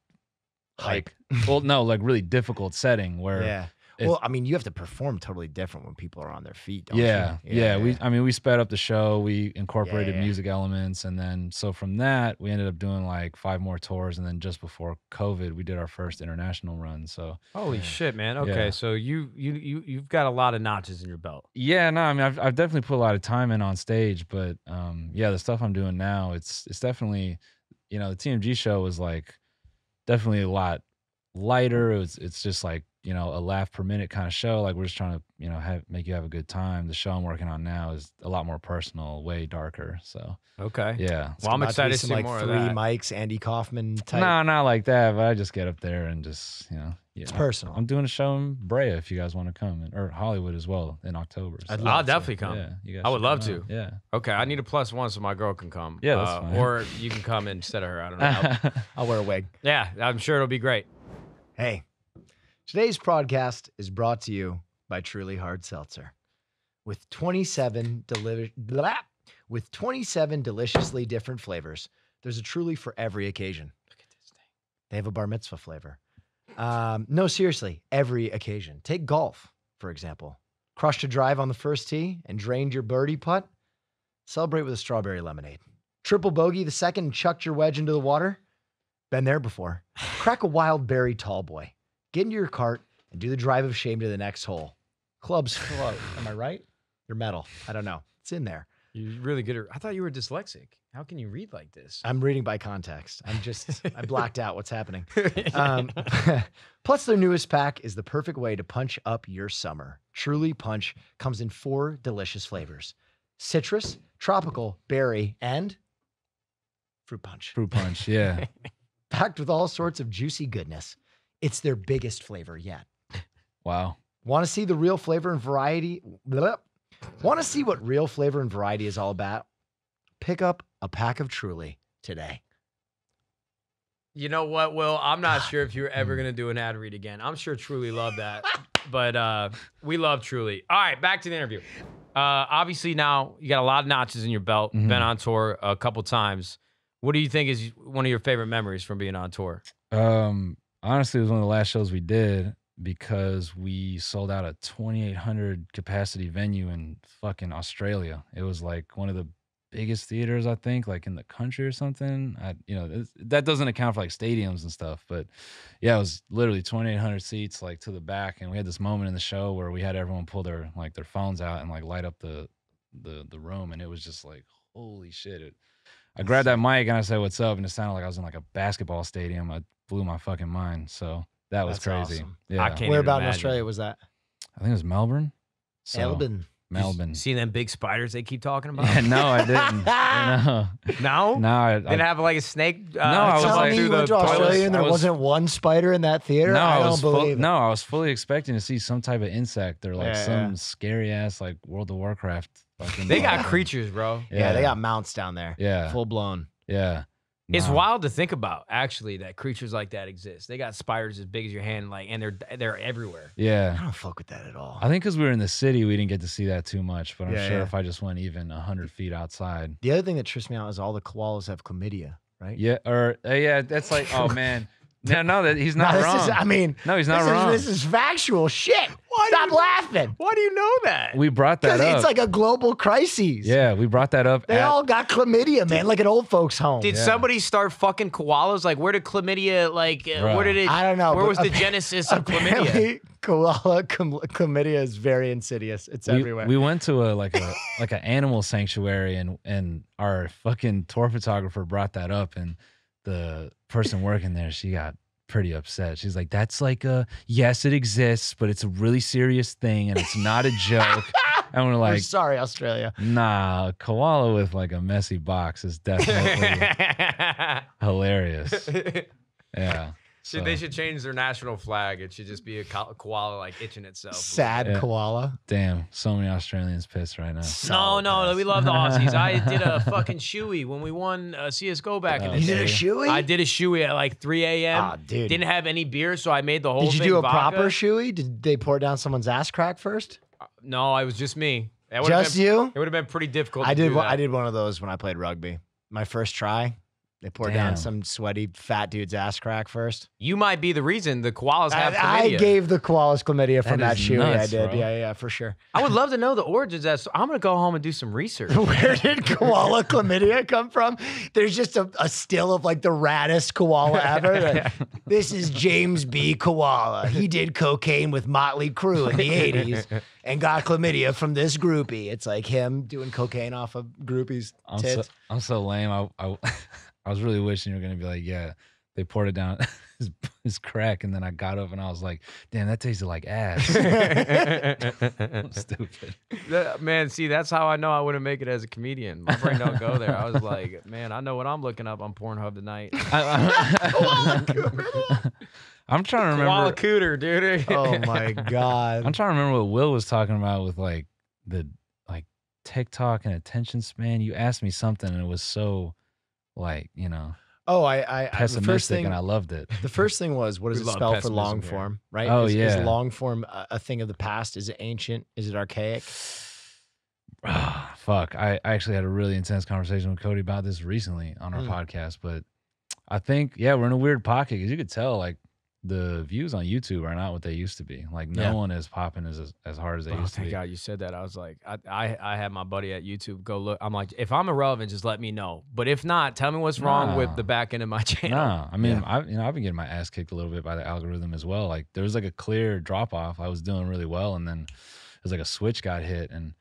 like really difficult setting where yeah. Well, I mean, you have to perform totally different when people are on their feet, don't yeah, you? we sped up the show. We incorporated Yeah. music elements, and then so from that we ended up doing like 5 more tours, and then just before COVID, we did our first international run. So Holy shit, man. Okay, Yeah. so you've got a lot of notches in your belt. yeah, no, I mean I've definitely put a lot of time in on stage, but yeah, the stuff I'm doing now, it's definitely, the TMG show was like definitely a lot lighter. It's just like, a laugh per minute kind of show. Like we're just trying to, make you have a good time. The show I'm working on now is a lot more personal, way darker. So Okay. yeah. Well, I'm About excited be to some, see like more 3 of that. mics, Andy Kaufman type. No, not like that, but I just get up there and just, It's personal. I'm doing a show in Brea if you guys want to come, or Hollywood as well in October. So, I'll definitely come. yeah, you guys I would should love come to. out. Yeah. Okay, I need a +1 so my girl can come. Yeah, that's fine. Or you can come instead of her. I don't know. I'll wear a wig. Yeah, I'm sure it'll be great. Hey, today's podcast is brought to you by Truly Hard Seltzer. With 27 deliciously different flavors, there's a Truly for every occasion. Look at this thing. They have a bar mitzvah flavor. No, seriously, every occasion. Take golf, for example. Crushed a drive on the first tee and drained your birdie putt? Celebrate with a strawberry lemonade. Triple bogey the second and chucked your wedge into the water? Been there before. Crack a wild berry tall boy. Get into your cart and do the drive of shame to the next hole. Clubs float. Am I right? You're metal. I don't know. It's in there. You're really good at, I thought you were dyslexic. How can you read like this? I'm reading by context. I blacked out what's happening. Plus, their newest pack is the perfect way to punch up your summer. Truly Punch comes in 4 delicious flavors: citrus, tropical, berry, and fruit punch. Fruit punch, yeah. Packed with all sorts of juicy goodness. It's their biggest flavor yet. Wow. Want to see the real flavor and variety? Want to see what real flavor and variety is all about? Pick up a pack of Truly today. You know what, Will? I'm not sure if you're ever going to do an ad read again. I'm sure Truly loved that. But we love Truly. All right, back to the interview. Obviously, now you got a lot of notches in your belt. Mhm. Been on tour a couple times. What do you think is one of your favorite memories from being on tour? Honestly, it was one of the last shows we did because we sold out a 2,800 capacity venue in fucking Australia. It was like one of the biggest theaters, I think, like in the country or something. That doesn't account for like stadiums and stuff, but yeah, it was literally 2,800 seats, like to the back. And we had this moment in the show where we had everyone pull their phones out and like light up the room, and it was just like, holy shit! I grabbed that mic and I said, "What's up?" And it sounded like I was in like a basketball stadium. I blew my fucking mind. So that was That's crazy. awesome. Yeah, I can't Where even about in imagine. Australia was that? I think it was Melbourne. So, Melbourne. Melbourne. See them big spiders they keep talking about? Yeah, no, I didn't. No, No? no, I Didn't have like a snake? I was Tell like- me through you went to the Australia toilets? and there I was- wasn't one spider in that theater? No, I don't was believe it. no, I was fully expecting to see some type of insect or like Yeah, some yeah. scary ass like World of Warcraft. Fucking They got fucking- creatures, bro. Yeah, they got mounts down there. Yeah. Full blown. Yeah. It's Nah. wild to think about, actually, that creatures like that exist. They got spiders as big as your hand, like, and they're everywhere. I Yeah. don't fuck with that at all. I think because we were in the city, we didn't get to see that too much. But I'm Yeah, sure yeah. if I just went even 100 feet outside. The other thing that trips me out is all the koalas have chlamydia, right? Yeah. Or, yeah, that's like, oh, man. No, that he's not No, wrong. no, he's not wrong. This is factual shit. Stop laughing. Why do you know that? We brought that Because up. it's like a global crisis. Yeah, we brought that up. They all got chlamydia, man, like an old folks' home. Did somebody start fucking koalas? Like, where did chlamydia, like, Bro. where did it? I don't know, Where but was the genesis of chlamydia? Apparently, chlamydia is very insidious. It's everywhere. We went to an animal sanctuary and our fucking tour photographer brought that up, and the person working there, she got pretty upset. She's like, "That's like yes, it exists, but it's a really serious thing and it's not a joke." And we're We're like, sorry, Australia. "Nah, a koala with like a messy box is definitely hilarious." Yeah. Should, So, they should change their national flag. It should just be a koala like itching itself. Sad Yeah. koala. damn, so many Australians pissed right now. No, we love the Aussies. I did a fucking shoey when we won CSGO back in the You day. did a shoey? I did a shoey at like 3 a.m. Ah, dude. Didn't have any beer, so I made the whole Did you thing do a vodka. proper shoey? Did they pour down someone's ass crack first? No, it was just me. That would've Just been, you? It would have been pretty difficult. I to did. do One, that. I did one of those when I played rugby. My first try, they poured down Damn. some sweaty fat dude's ass crack first. You might be the reason the koalas have I chlamydia. gave the koalas chlamydia from That that is shoey. I nuts, did. bro. Yeah, for sure. I would love to know the origins of that. So I'm gonna go home and do some research. Where did koala chlamydia come from? There's just a still of like the raddest koala ever. Like, this is James B. Koala. He did cocaine with Motley Crue in the 80s and got chlamydia from this groupie. It's like him doing cocaine off of groupies' tits. I'm so lame. I was really wishing you were gonna be like, yeah, they poured it down his crack, and then I got up and I was like, damn, that tasted like ass. Stupid. Man, see, that's how I know I wouldn't make it as a comedian. My brain don't go there. I was like, man, I know what I'm looking up on Pornhub tonight. I'm trying to Koala remember. cooter, dude. Oh my God. I'm trying to remember what Will was talking about with like the like TikTok and attention span. You asked me something and it was so like, Oh, I the first pessimistic, thing and I loved it. the first thing was, what does We it love spell for pessimism long here. form? Right? Oh, Is yeah. long form a thing of the past? Is it ancient? Is it archaic? Fuck. I actually had a really intense conversation with Cody about this recently on our podcast, but I think, yeah, we're in a weird pocket because you could tell like the views on YouTube are not what they used to be. Like no one is popping as hard as they used to Thank be. God you said that. I was like, I had my buddy at YouTube go look. I'm like, if I'm irrelevant, just let me know. But if not, tell me what's wrong with the back end of my channel. No, I mean, I've been getting my ass kicked a little bit by the algorithm as well. Like there was like a clear drop off. I was doing really well, and then it was like a switch got hit. And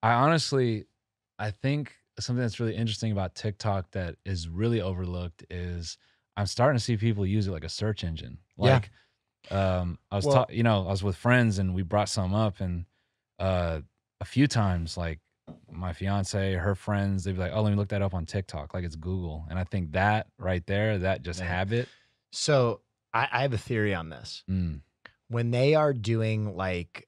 I think something that's really interesting about TikTok that is really overlooked is I'm starting to see people use it like a search engine. Like, I was with friends and we brought some up, and a few times, like my fiance, her friends, they'd be like, "Oh, let me look that up on TikTok." Like it's Google, and I think that right there, that just habit. So I have a theory on this. When they are doing like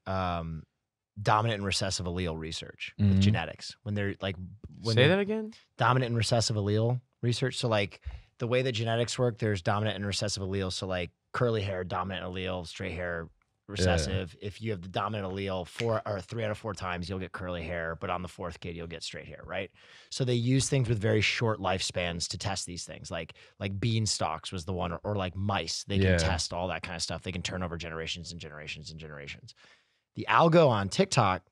dominant and recessive allele research with genetics, when they're like, Say that again. Dominant and recessive allele research. So like the way that genetics work, there's dominant and recessive alleles. So like curly hair, dominant allele, straight hair, recessive. If you have the dominant allele 3 out of 4 times, you'll get curly hair, but on the 4th kid, you'll get straight hair, right? So they use things with very short lifespans to test these things. Like beanstalks was the one, or like mice. They can test all that kind of stuff. They can turn over generations and generations and generations. The algo on TikTok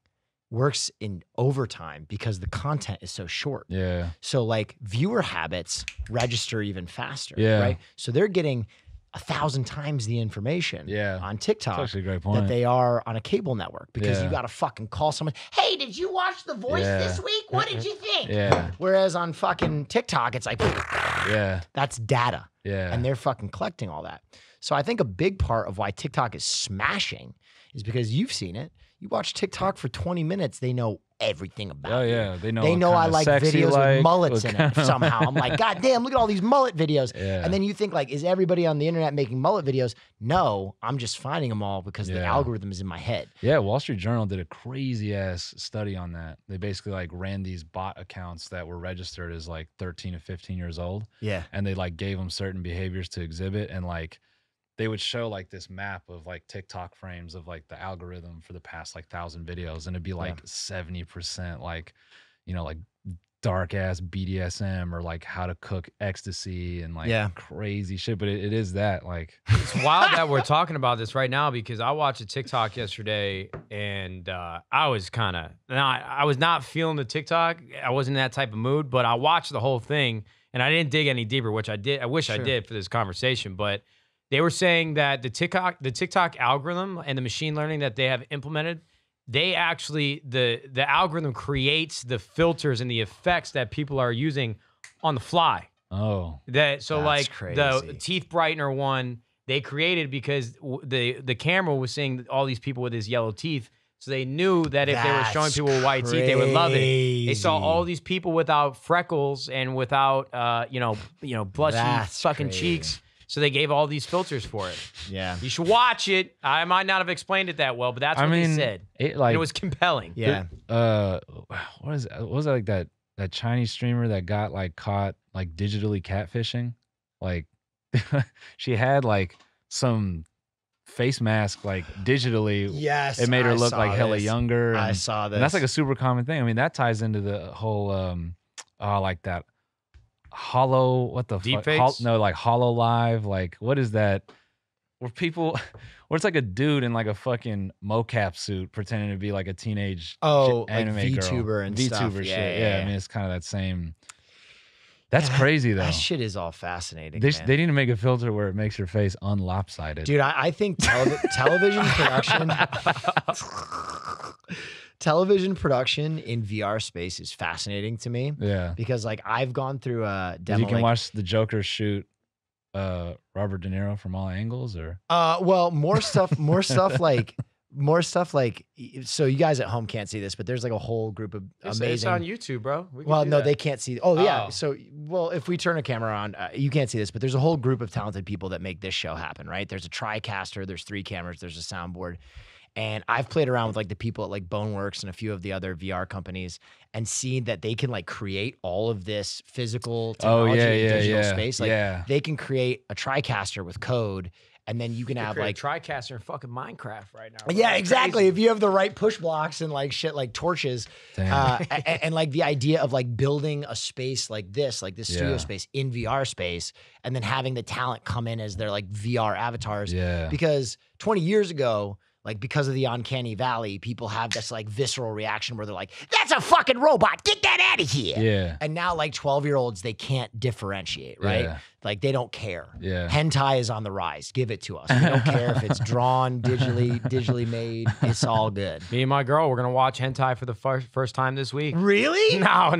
works in overtime because the content is so short. Yeah. So like viewer habits register even faster. Yeah. Right. So they're getting 1,000 times the information on TikTok That's actually a great point. that they are on a cable network, because you got to fucking call someone. Hey, did you watch The Voice this week? What did you think? Whereas on fucking TikTok, it's like, that's data. And they're fucking collecting all that. So I think a big part of why TikTok is smashing is because you've seen it. You watch TikTok for 20 minutes, they know everything about you. They know. They know I like videos with mullets in it of... somehow. I'm like, God damn, look at all these mullet videos. And then you think like, is everybody on the internet making mullet videos? No, I'm just finding them all because the algorithm is in my head. Yeah, Wall Street Journal did a crazy ass study on that. They basically like ran these bot accounts that were registered as like 13 to 15 years old. And they like gave them certain behaviors to exhibit, and like they would show like this map of like TikTok frames of like the algorithm for the past like 1,000 videos. And it'd be like 70% like, you know, like dark ass BDSM or like how to cook ecstasy and like crazy shit. But it is that like. It's wild that we're talking about this right now, because I watched a TikTok yesterday and I was I was not feeling the TikTok. I wasn't in that type of mood, but I watched the whole thing and I didn't dig any deeper, which I did. I wish I did for this conversation, but they were saying that the TikTok algorithm and the machine learning that they have implemented, they actually, the algorithm creates the filters and the effects that people are using on the fly. Oh. That's like crazy. The teeth brightener one, they created because the camera was seeing all these people with his yellow teeth. So they knew that if they were showing people with white teeth, they would love it. They saw all these people without freckles and without, blushy fucking cheeks. So they gave all these filters for it. Yeah. You should watch it. I might not have explained it that well, but that's what they said. It was compelling. Yeah. What is it? What was it, like that Chinese streamer that got like caught like digitally catfishing? Like she had like some face mask like digitally. Yes. It made her look like hella younger. I saw this. And that's like a super common thing. I mean, that ties into the whole like that hollow, what the fuck? Like Hollow Live. Like, what is that? Where it's like a dude in like a fucking mocap suit pretending to be like a teenage anime like VTuber girl. and VTuber stuff. shit. Yeah. I mean, it's kind of that same. That's crazy though. That shit is all fascinating. They need to make a filter where it makes your face unlopsided. Dude, I think television production. Television production in VR space is fascinating to me. Yeah. Because like I've gone through a demo. You can watch the Joker shoot Robert De Niro from all angles, or well, more stuff like so you guys at home can't see this, but there's like a whole group of amazing. It's on YouTube, bro. Well, no, they can't see. Oh, yeah. So, well, if we turn a camera on, you can't see this, but there's a whole group of talented people that make this show happen, right? There's a TriCaster, there's 3 cameras, there's a soundboard. And I've played around with like the people at like Boneworks and a few of the other VR companies and seen that they can like create all of this physical technology in digital space. Like they can create a TriCaster with code and then you can have like TriCaster and fucking Minecraft right now. yeah, exactly. If you have the right push blocks and like shit like torches, and like the idea of like building a space like this studio space in VR space, and then having the talent come in as their like VR avatars. Yeah. Because 20 years ago, like because of the uncanny valley, people have this like visceral reaction where they're like, "That's a fucking robot. Get that out of here." Yeah. And now like 12-year-olds, they can't differentiate, right? Yeah. Like they don't care. Yeah. Hentai is on the rise. Give it to us. We don't care if it's drawn, digitally made. It's all good. Me and my girl, we're gonna watch hentai for the first time this week. Really? No.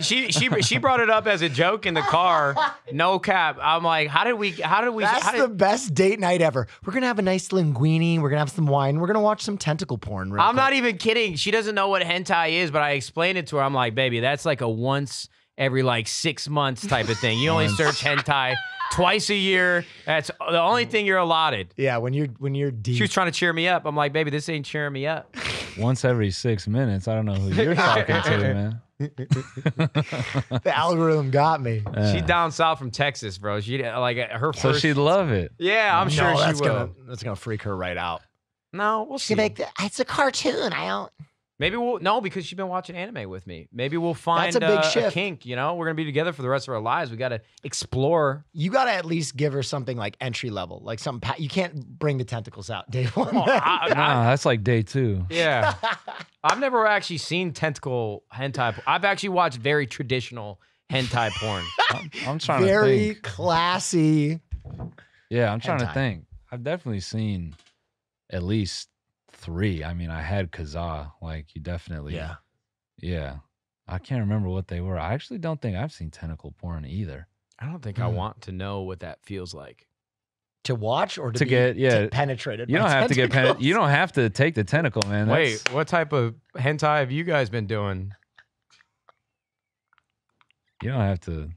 She brought it up as a joke in the car. No cap. I'm like, how did we? That's the best date night ever. We're gonna have a nice linguine. We're gonna have some wine. We're gonna watch some tentacle porn. I'm not even kidding. She doesn't know what hentai is, but I explained it to her. I'm like, baby, that's like a once every like 6 months type of thing. You only search hentai twice a year. That's the only thing you're allotted. Yeah, when you're deep. She was trying to cheer me up. I'm like, baby, this ain't cheering me up. Once every 6 minutes. I don't know who you're talking to, man. The algorithm got me. She's down south from Texas, bro. She like her first. So she'd love it. Yeah, I'm sure she will. That's gonna freak her right out. No, we'll see. It's a cartoon. I don't. Maybe because she's been watching anime with me. Maybe we'll find That's a big a shift. kink. You know, we're gonna be together for the rest of our lives. We got to explore. You gotta at least give her something like entry level, like something. You can't bring the tentacles out day one. Nah, that's like day 2. Yeah, I've never actually seen tentacle hentai. I've actually watched very traditional hentai porn. I'm trying to Very think. classy. Yeah, I'm trying to hentai. think. I've definitely seen at least 3. I mean, I had Kazaa. Like, you definitely. Yeah. I can't remember what they were. I actually don't think I've seen tentacle porn either. I don't think I want to know what that feels like. To watch or to be get penetrated. You by don't have to get tentacles? you don't have to take the tentacle, man. Wait, what type of hentai have you guys been doing? You don't have to.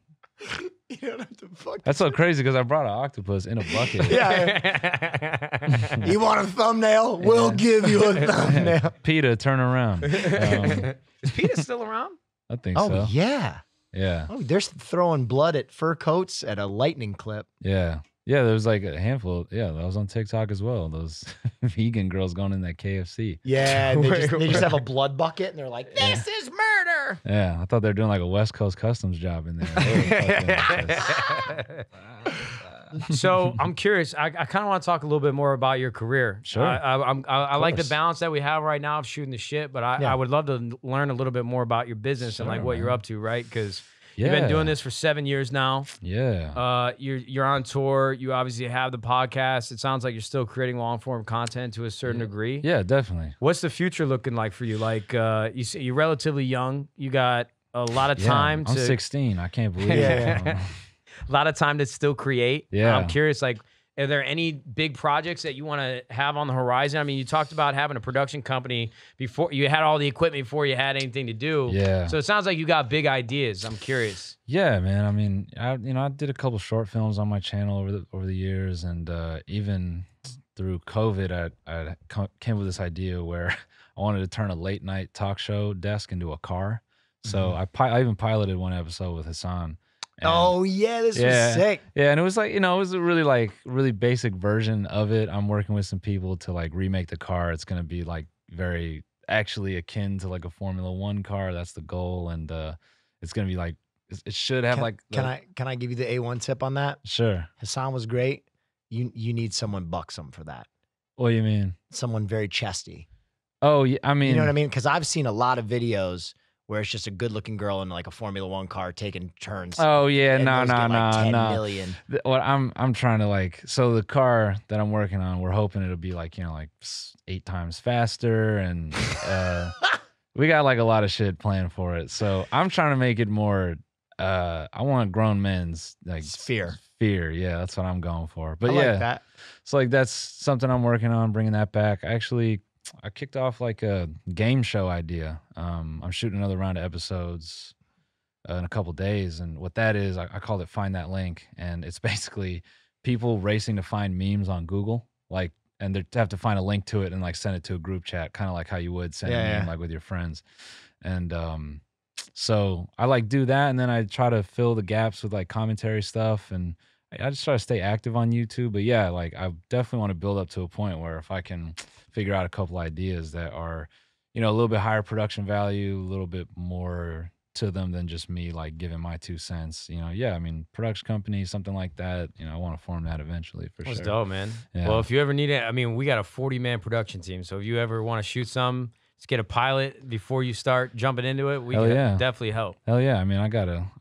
You don't have to fuck. That's so crazy because I brought an octopus in a bucket. Yeah. You want a thumbnail? We'll give you a thumbnail. PETA, turn around. Is PETA still around? I think Oh so. yeah. Yeah. Oh, they're throwing blood at fur coats at a lightning clip. Yeah. Yeah, there was like a handful. Yeah, that was on TikTok as well. Those vegan girls going in that KFC. Yeah, they just have a blood bucket and they're like, "This is murder." Yeah, I thought they were doing like a West Coast Customs job in there. So I'm curious. I kind of want to talk a little bit more about your career. Sure. I like the course. balance that we have right now of shooting the shit, but I would love to learn a little bit more about your business and like Sure, what you're man. up to, right? Because you've been doing this for 7 years now. Yeah. You're on tour. You obviously have the podcast. It sounds like you're still creating long form content to a certain degree. Yeah, definitely. What's the future looking like for you? Like you say you're relatively young. You got a lot of time I'm to 16. I can't believe Yeah. it. a lot of time to still create. Yeah. I'm curious, like, are there any big projects that you want to have on the horizon? I mean, you talked about having a production company before you had all the equipment before you had anything to do. Yeah. So it sounds like you got big ideas. I'm curious. Yeah, man. I mean, I did a couple short films on my channel over the years, and even through COVID, I came with this idea where I wanted to turn a late night talk show desk into a car. So I even piloted one episode with Hasan. And Oh yeah, this was sick. Yeah, and it was like, it was a really basic version of it. I'm working with some people to like remake the car. It's gonna be like very actually akin to like a Formula One car. That's the goal, and it's gonna be like it should have Can I give you the A1 tip on that? Sure. Hassan was great. You need someone buxom for that. What do you mean? Someone very chesty. Oh, yeah, I mean, You know what I mean? Because I've seen a lot of videos where it's just a good-looking girl in like a Formula One car taking turns. Oh yeah, and no, those no, get like 10 no. million. What I'm trying to like, so the car that I'm working on, we're hoping it'll be like, like 8 times faster, and we got like a lot of shit planned for it. So I'm trying to make it more. I want grown men's like Sphere. Fear, yeah, that's what I'm going for. But I yeah, like that. so like that's something I'm working on, bringing that back. I kicked off like a game show idea. I'm shooting another round of episodes in a couple days, and what that is, I called it Find That Link, and it's basically people racing to find memes on Google, like, and they have to find a link to it and like send it to a group chat, kind of like how you would send a meme like with your friends. And so I like do that, and then I try to fill the gaps with like commentary stuff, and I just try to stay active on YouTube. But yeah, like I definitely want to build up to a point where if I can figure out a couple ideas that are, a little bit higher production value, a little bit more to them than just me like giving my 2 cents. Yeah, I mean, production company, something like that. I want to form that eventually for That's sure. dope, man. Yeah. Well, if you ever need it, I mean, we got a 40-man production team. So if you ever want to shoot some, just get a pilot before you start jumping into it. We Hell can yeah. definitely help. Hell yeah. I mean,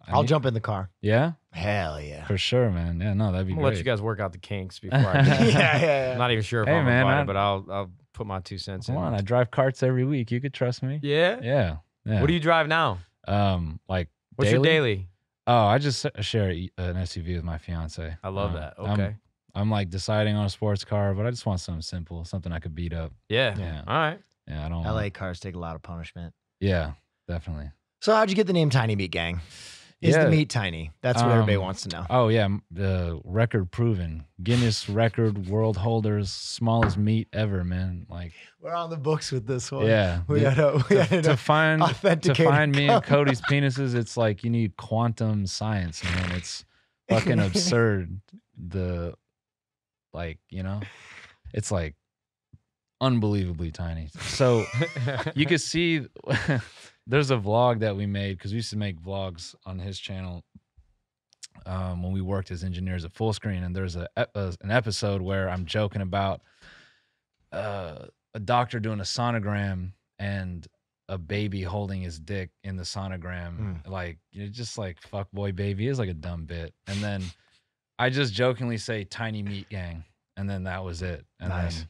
I'll jump in the car. Yeah, Hell yeah. for sure, man. Yeah, no, that'd be I'm gonna great. let you guys work out the kinks before I get Yeah. I'm not even sure if Hey, I'm man, invited, but I'll put my 2 cents Come in. on, I drive carts every week. You could trust me. Yeah? Yeah. What do you drive now? Like What's your daily? Oh, I just share an SUV with my fiance. I love that. Okay. I'm like deciding on a sports car, but I just want something simple, something I could beat up. Yeah. Yeah. All right. Yeah, I don't. LA cars take a lot of punishment. Yeah, definitely. So how'd you get the name Tiny Meat Gang? Is the meat tiny? That's what everybody wants to know. Oh yeah, the record proven Guinness record world holders, smallest meat ever, man. Like We're on the books with this one. yeah, We gotta to find authenticated me and Cody's penises, it's like you need quantum science, man. It's fucking absurd. It's like unbelievably tiny. So you could see there's a vlog that we made because we used to make vlogs on his channel when we worked as engineers at Full Screen, and there's an episode where I'm joking about a doctor doing a sonogram and a baby holding his dick in the sonogram. Like, just like fuck boy baby is like a dumb bit, and then I just jokingly say Tiny Meat Gang, and then that was it. And Nice. then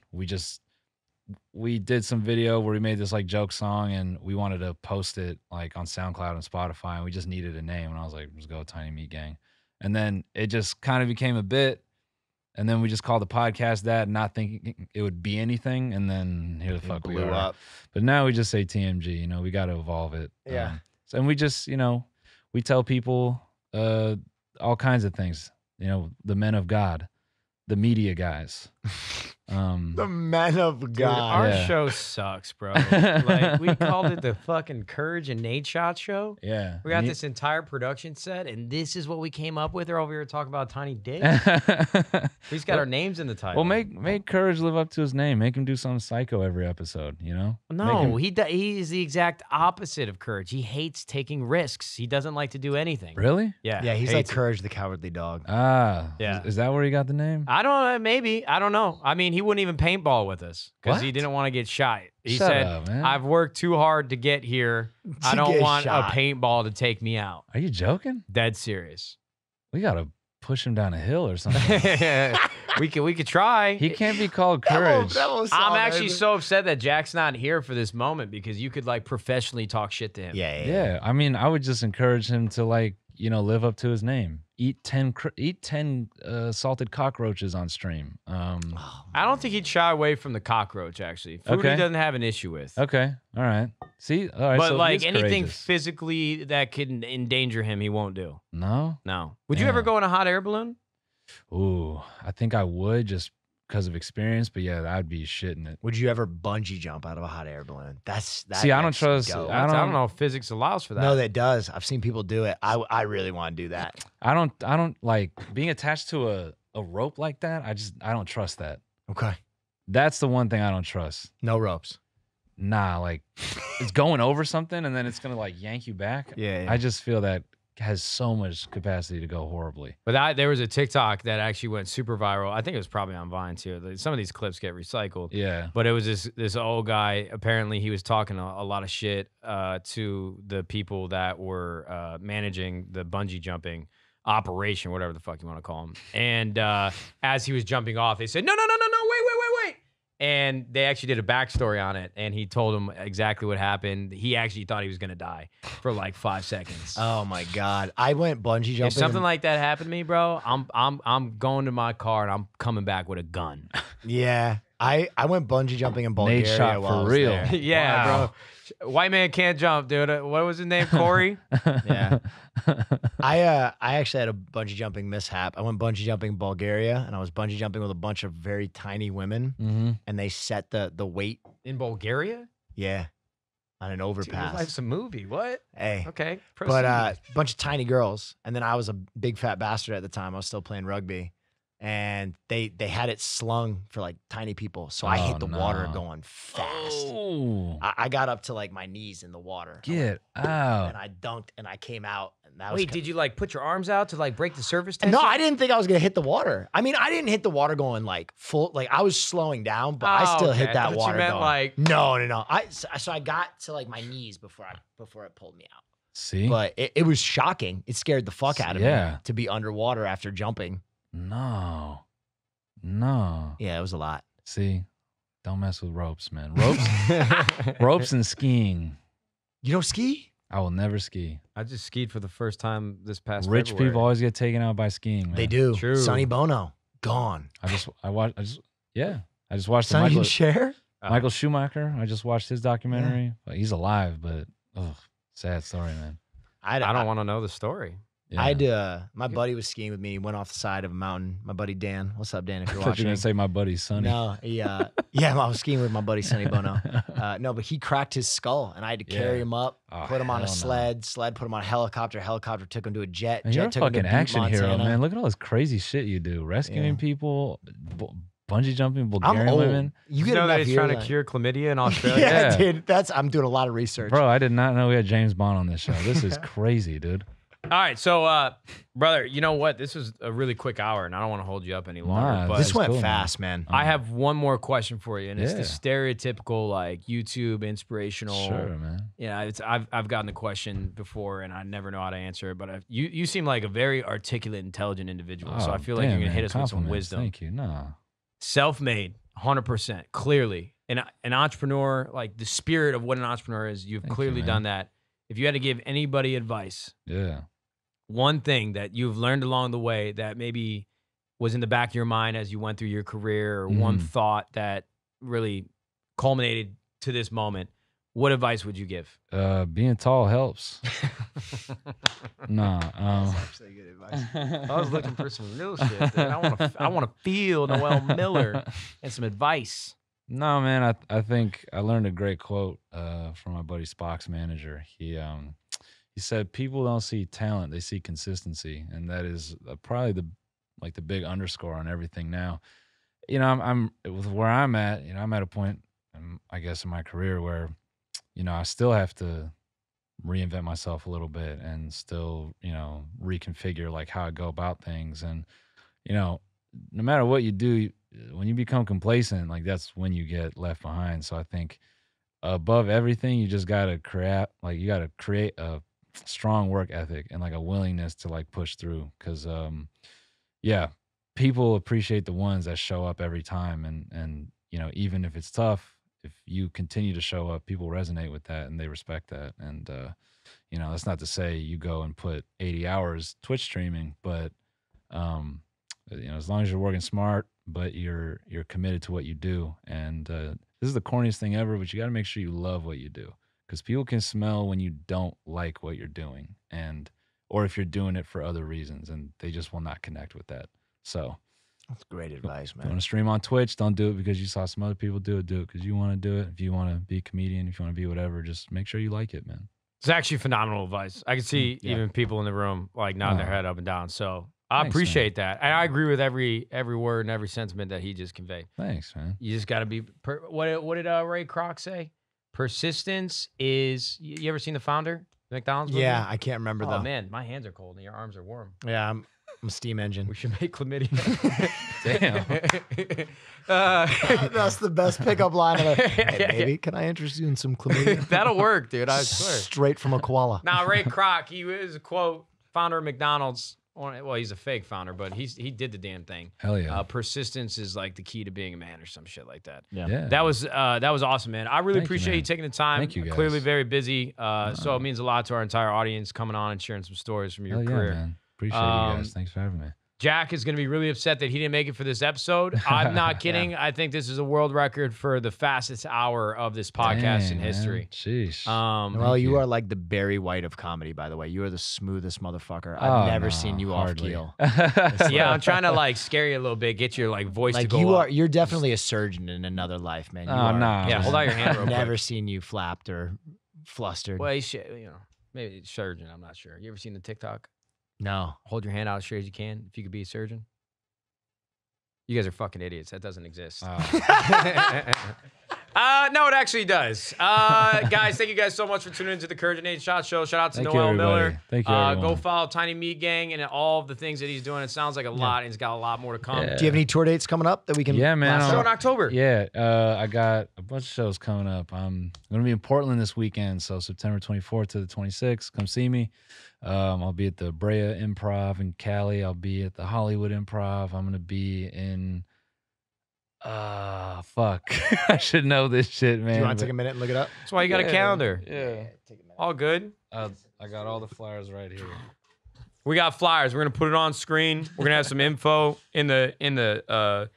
we did some video where we made this like joke song, and we wanted to post it like on SoundCloud and Spotify, and we just needed a name, and I was like, let's go Tiny Meat Gang. And then it just kind of became a bit, and then we just called the podcast that, not thinking it would be anything, and then here the fuck we blew are. up. But now we just say TMG, we got to evolve it. Yeah. And we just, we tell people all kinds of things, the men of God, the media guys. The men of Dude, God. our Yeah. show sucks, bro. Like, we called it the fucking CouRage and Nadeshot Show. Yeah. We got this entire production set, and this is what we came up with. They're over here talking about tiny dick. We just got our names in the title. Well, make Courage live up to his name. Make him do something psycho every episode, No, he is the exact opposite of Courage. He hates taking risks. He doesn't like to do anything. Really? Yeah. Yeah, he's like hates it. Courage the Cowardly Dog. Ah. Yeah. Is that where he got the name? I don't know. Maybe. I don't know. I mean, he wouldn't even paintball with us because he What? didn't want to get shot. He Shut said, up, man. I've worked too hard to get here. I To don't get want shot." a paintball to take me out. Are you joking? Dead serious. We got to push him down a hill or something. we could try. He can't be called Courage. I'm actually so upset that Jack's not here for this moment because you could like professionally talk shit to him. Yeah. Yeah, I mean, I would just encourage him to live up to his name. Eat 10 salted cockroaches on stream. I don't think he'd shy away from the cockroach. Actually, food Okay. he doesn't have an issue with. Okay, all right. See, all right. But so he like is anything courageous. physically that could endanger him, he won't do. No. No. Would you ever Damn. go in a hot air balloon? Ooh, I think I would just because of experience. But yeah, I'd be shitting it. Would you ever bungee jump out of a hot air balloon? That's that. See, I don't next trust- go. I I don't don't- know if physics allows for that. No, that does. I've seen people do it. I really want to do that. I don't like being attached to a rope like that. I don't trust that. Okay. That's the one thing I don't trust. No ropes. Nah, like it's going over something and then it's gonna like yank you back. Yeah. I just feel that has so much capacity to go horribly. But there was a TikTok that actually went super viral. I think it was probably on Vine too. Some of these clips get recycled. Yeah. But it was this old guy. Apparently, he was talking a lot of shit to the people that were managing the bungee jumping operation, whatever the fuck you want to call them. And as he was jumping off, they said, "No, wait." And they actually did a backstory on it, and he told him exactly what happened. He actually thought he was gonna die for like 5 seconds. Oh my God. I went bungee jumping. If something like that happened to me, bro, I'm going to my car and I'm coming back with a gun. Yeah. I went bungee jumping in Bulgaria shot while I for was real. there. Yeah, Wow. bro. White man can't jump, dude. What was his name? Corey? Yeah. I actually had a bungee jumping mishap. I went bungee jumping in Bulgaria, and I was bungee jumping with a bunch of very tiny women, Mm-hmm. and they set the weight. In Bulgaria? Yeah. on an Dude, your overpass. life's a movie. What? Hey. Okay. But Proceed. a bunch of tiny girls, and then I was a big fat bastard at the time. I was still playing rugby, and they had it slung for like tiny people. So I Oh, hit the water no. going fast. Oh, I got up to like my knees in the water. get out. And I dunked and I came out, and that Wait, was did you like put your arms out to like break the surface tension? no, I didn't think I was gonna hit the water. I mean, I didn't hit the water going like full. Like I was slowing down, but I Oh, still okay. hit I that thought you water. meant, going. like- no. So I got to like my knees before it pulled me out. See? But it was shocking. It scared the fuck out of me Yeah. to be underwater after jumping. No. Yeah, it was a lot. See? Don't mess with ropes, man. Ropes and skiing. You don't ski? I will never ski. I just skied for the first time this past Rich February. people always get taken out by skiing, man. They do. True. Sonny Bono gone. I just watched the Sonny and Cher. Michael Schumacher. I just watched his documentary. Like, he's alive, but sad story, man. I don't want to know the story. Yeah. I had my buddy was skiing with me. He went off the side of a mountain. My buddy Dan. What's up, Dan? If you're I thought you watching. were gonna say my buddy Sonny. No, yeah, I was skiing with my buddy Sonny Bono. No, but he cracked his skull, and I had to carry Yeah. him up, Oh, put him on a hell no. sled put him on a helicopter took him to a jet. Man, you're a Jet took him to fucking Butte, action hero, Montana. man. Look at all this crazy shit you do. Rescuing Yeah. people, bungee jumping, I'm Bulgarian old. women. You You get know that enough he's trying to years on- cure chlamydia in Australia? Yeah, Yeah. dude. I'm doing a lot of research. Bro, I did not know we had James Bond on this show. This is crazy, dude. All right, so brother, you know what? This was a really quick hour, and I don't want to hold you up any longer. Nah, but This That's went cool, man. fast, man. I have one more question for you, and it's the Yeah. stereotypical like YouTube inspirational. Sure, man. Yeah, I've gotten the question before, and I never know how to answer it. But you seem like a very articulate, intelligent individual. so I feel like you're damn, gonna hit man. us with some Compliments. wisdom. Thank you. Nah. Self-made, 100%, clearly. An entrepreneur, like the spirit of what an entrepreneur is, you've Thank you, clearly man. done that. If you had to give anybody advice, Yeah. one thing that you've learned along the way that maybe was in the back of your mind as you went through your career, or one Mhm. thought that really culminated to this moment, what advice would you give? Being tall helps. Nah. actually good advice. I was looking for some real shit. Dude. I want to feel Noel Miller and some advice. No, man. I think I learned a great quote from my buddy Spock's manager. He said, "People don't see talent; they see consistency," and that is probably the big underscore on everything now. You know, I'm with where I'm at. You know, I'm at a point, I guess, in my career where, you know, I still have to reinvent myself a little bit and still, you know, reconfigure like how I go about things. And, you know, no matter what you do, when you become complacent, like that's when you get left behind. So I think above everything, you just gotta create a strong work ethic and like a willingness to like push through. Cause yeah, people appreciate the ones that show up every time. And, you know, even if it's tough, if you continue to show up, people resonate with that and they respect that. And, you know, that's not to say you go and put 80 hours Twitch streaming, but, you know, as long as you're working smart, but you're committed to what you do. And this is the corniest thing ever, but you got to make sure you love what you do, because people can smell when you don't like what you're doing, or if you're doing it for other reasons, and they just will not connect with that. So That's great advice, if you man. want to stream on Twitch, don't do it because you saw some other people do it. Do it because you want to do it. If you want to be a comedian, if you want to be whatever, just make sure you like it, man. It's actually phenomenal advice. I can see Yeah. even people in the room like nodding their Oh. head up and down. So I Thanks, appreciate that. And I agree with every word and every sentiment that he just conveyed. Thanks, man. You just got to be, what did Ray Kroc say? Persistence is, you ever seen The Founder? The McDonald's movie? Yeah, I can't remember Oh though. man, my hands are cold and your arms are warm. Yeah, I'm a steam engine. We should make chlamydia. Damn. That's the best pickup line of it. Hey, Yeah, baby, can I interest you in some chlamydia? That'll work, dude. I swear. Straight from a koala. Now, Ray Kroc, he was a quote founder of McDonald's. Well, he's a fake founder, but he did the damn thing. Hell yeah. Persistence is like the key to being a man, or some shit like that. Yeah. That was awesome, man. I really Thank you, appreciate you man. taking the time. Thank you, guys. Clearly very busy, so it means a lot to our entire audience coming on and sharing some stories from your Hell yeah, career. man. Appreciate you guys. Thanks for having me. Jack is going to be really upset that he didn't make it for this episode. I'm not kidding. I think this is a world record for the fastest hour of this podcast Dang, in man. history. Sheesh. Well, you you. are like the Barry White of comedy, by the way. You are the smoothest motherfucker. Oh, I've never no, seen you hardly. off keel. Yeah, I'm trying to like scare you a little bit, get your like voice to Like go up. you're definitely a surgeon in another life, man. You Oh, are. nah. Yeah, hold out your hand real I've quick. never seen you flapped or flustered. Well, he should, maybe it's surgeon. I'm not sure. You ever seen the TikTok? No. Hold your hand out as straight as you can if you could be a surgeon. You guys are fucking idiots. That doesn't exist. No, it actually does. Guys, thank you guys so much for tuning into the CouRage and Nadeshot Show. Shout out to Thank you, Noel everybody. Miller. Thank you, Go everyone. follow Tiny Meat Gang and all of the things that he's doing. It sounds like a lot, and he's got a lot more to come. Yeah. Do you have any tour dates coming up that we can? Yeah, man. blast Show out? in October. Yeah, I got a bunch of shows coming up. I'm going to be in Portland this weekend, so September 24th to the 26th. Come see me. I'll be at the Brea Improv in Cali. I'll be at the Hollywood Improv. I'm going to be in... fuck. I should know this shit, man. Do you want to take a minute and look it up? That's why you got a calendar. Yeah. All good. I got all the flyers right here. We got flyers. We're gonna put it on screen. We're gonna have some info in the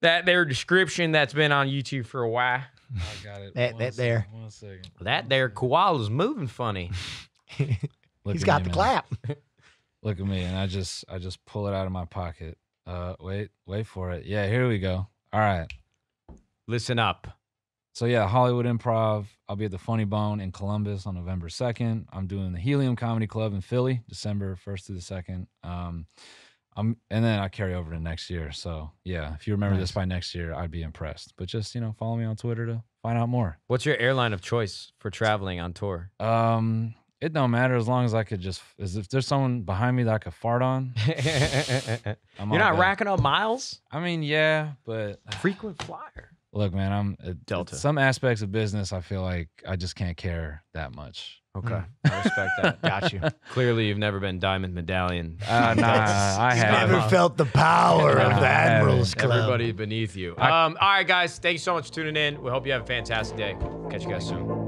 that their description that's been on YouTube for a while. I got it. That there. 1 second. That there koala's moving funny. Look He's at got me, the man. clap. Look at me, and I just pull it out of my pocket. Wait for it. Yeah, here we go. All right. Listen up. So yeah, Hollywood Improv. I'll be at the Funny Bone in Columbus on November 2nd. I'm doing the Helium Comedy Club in Philly, December 1st to the 2nd. And then I carry over to next year. So yeah, if you remember this by next year, I'd be impressed. But just follow me on Twitter to find out more. What's your airline of choice for traveling on tour? It don't matter as long as I could if there's someone behind me that I could fart on. You're I'm not all good. racking up miles? I mean, yeah, but Frequent flyer. look, man, I'm Delta. Some aspects of business, I feel like I just can't care that much. Okay. I respect that. Got you. Clearly, you've never been Diamond Medallion. Nah, I Never haven't. felt the power of I the Admirals haven't. Club. Everybody beneath you. All right, guys. Thank you so much for tuning in. We hope you have a fantastic day. Catch you guys soon.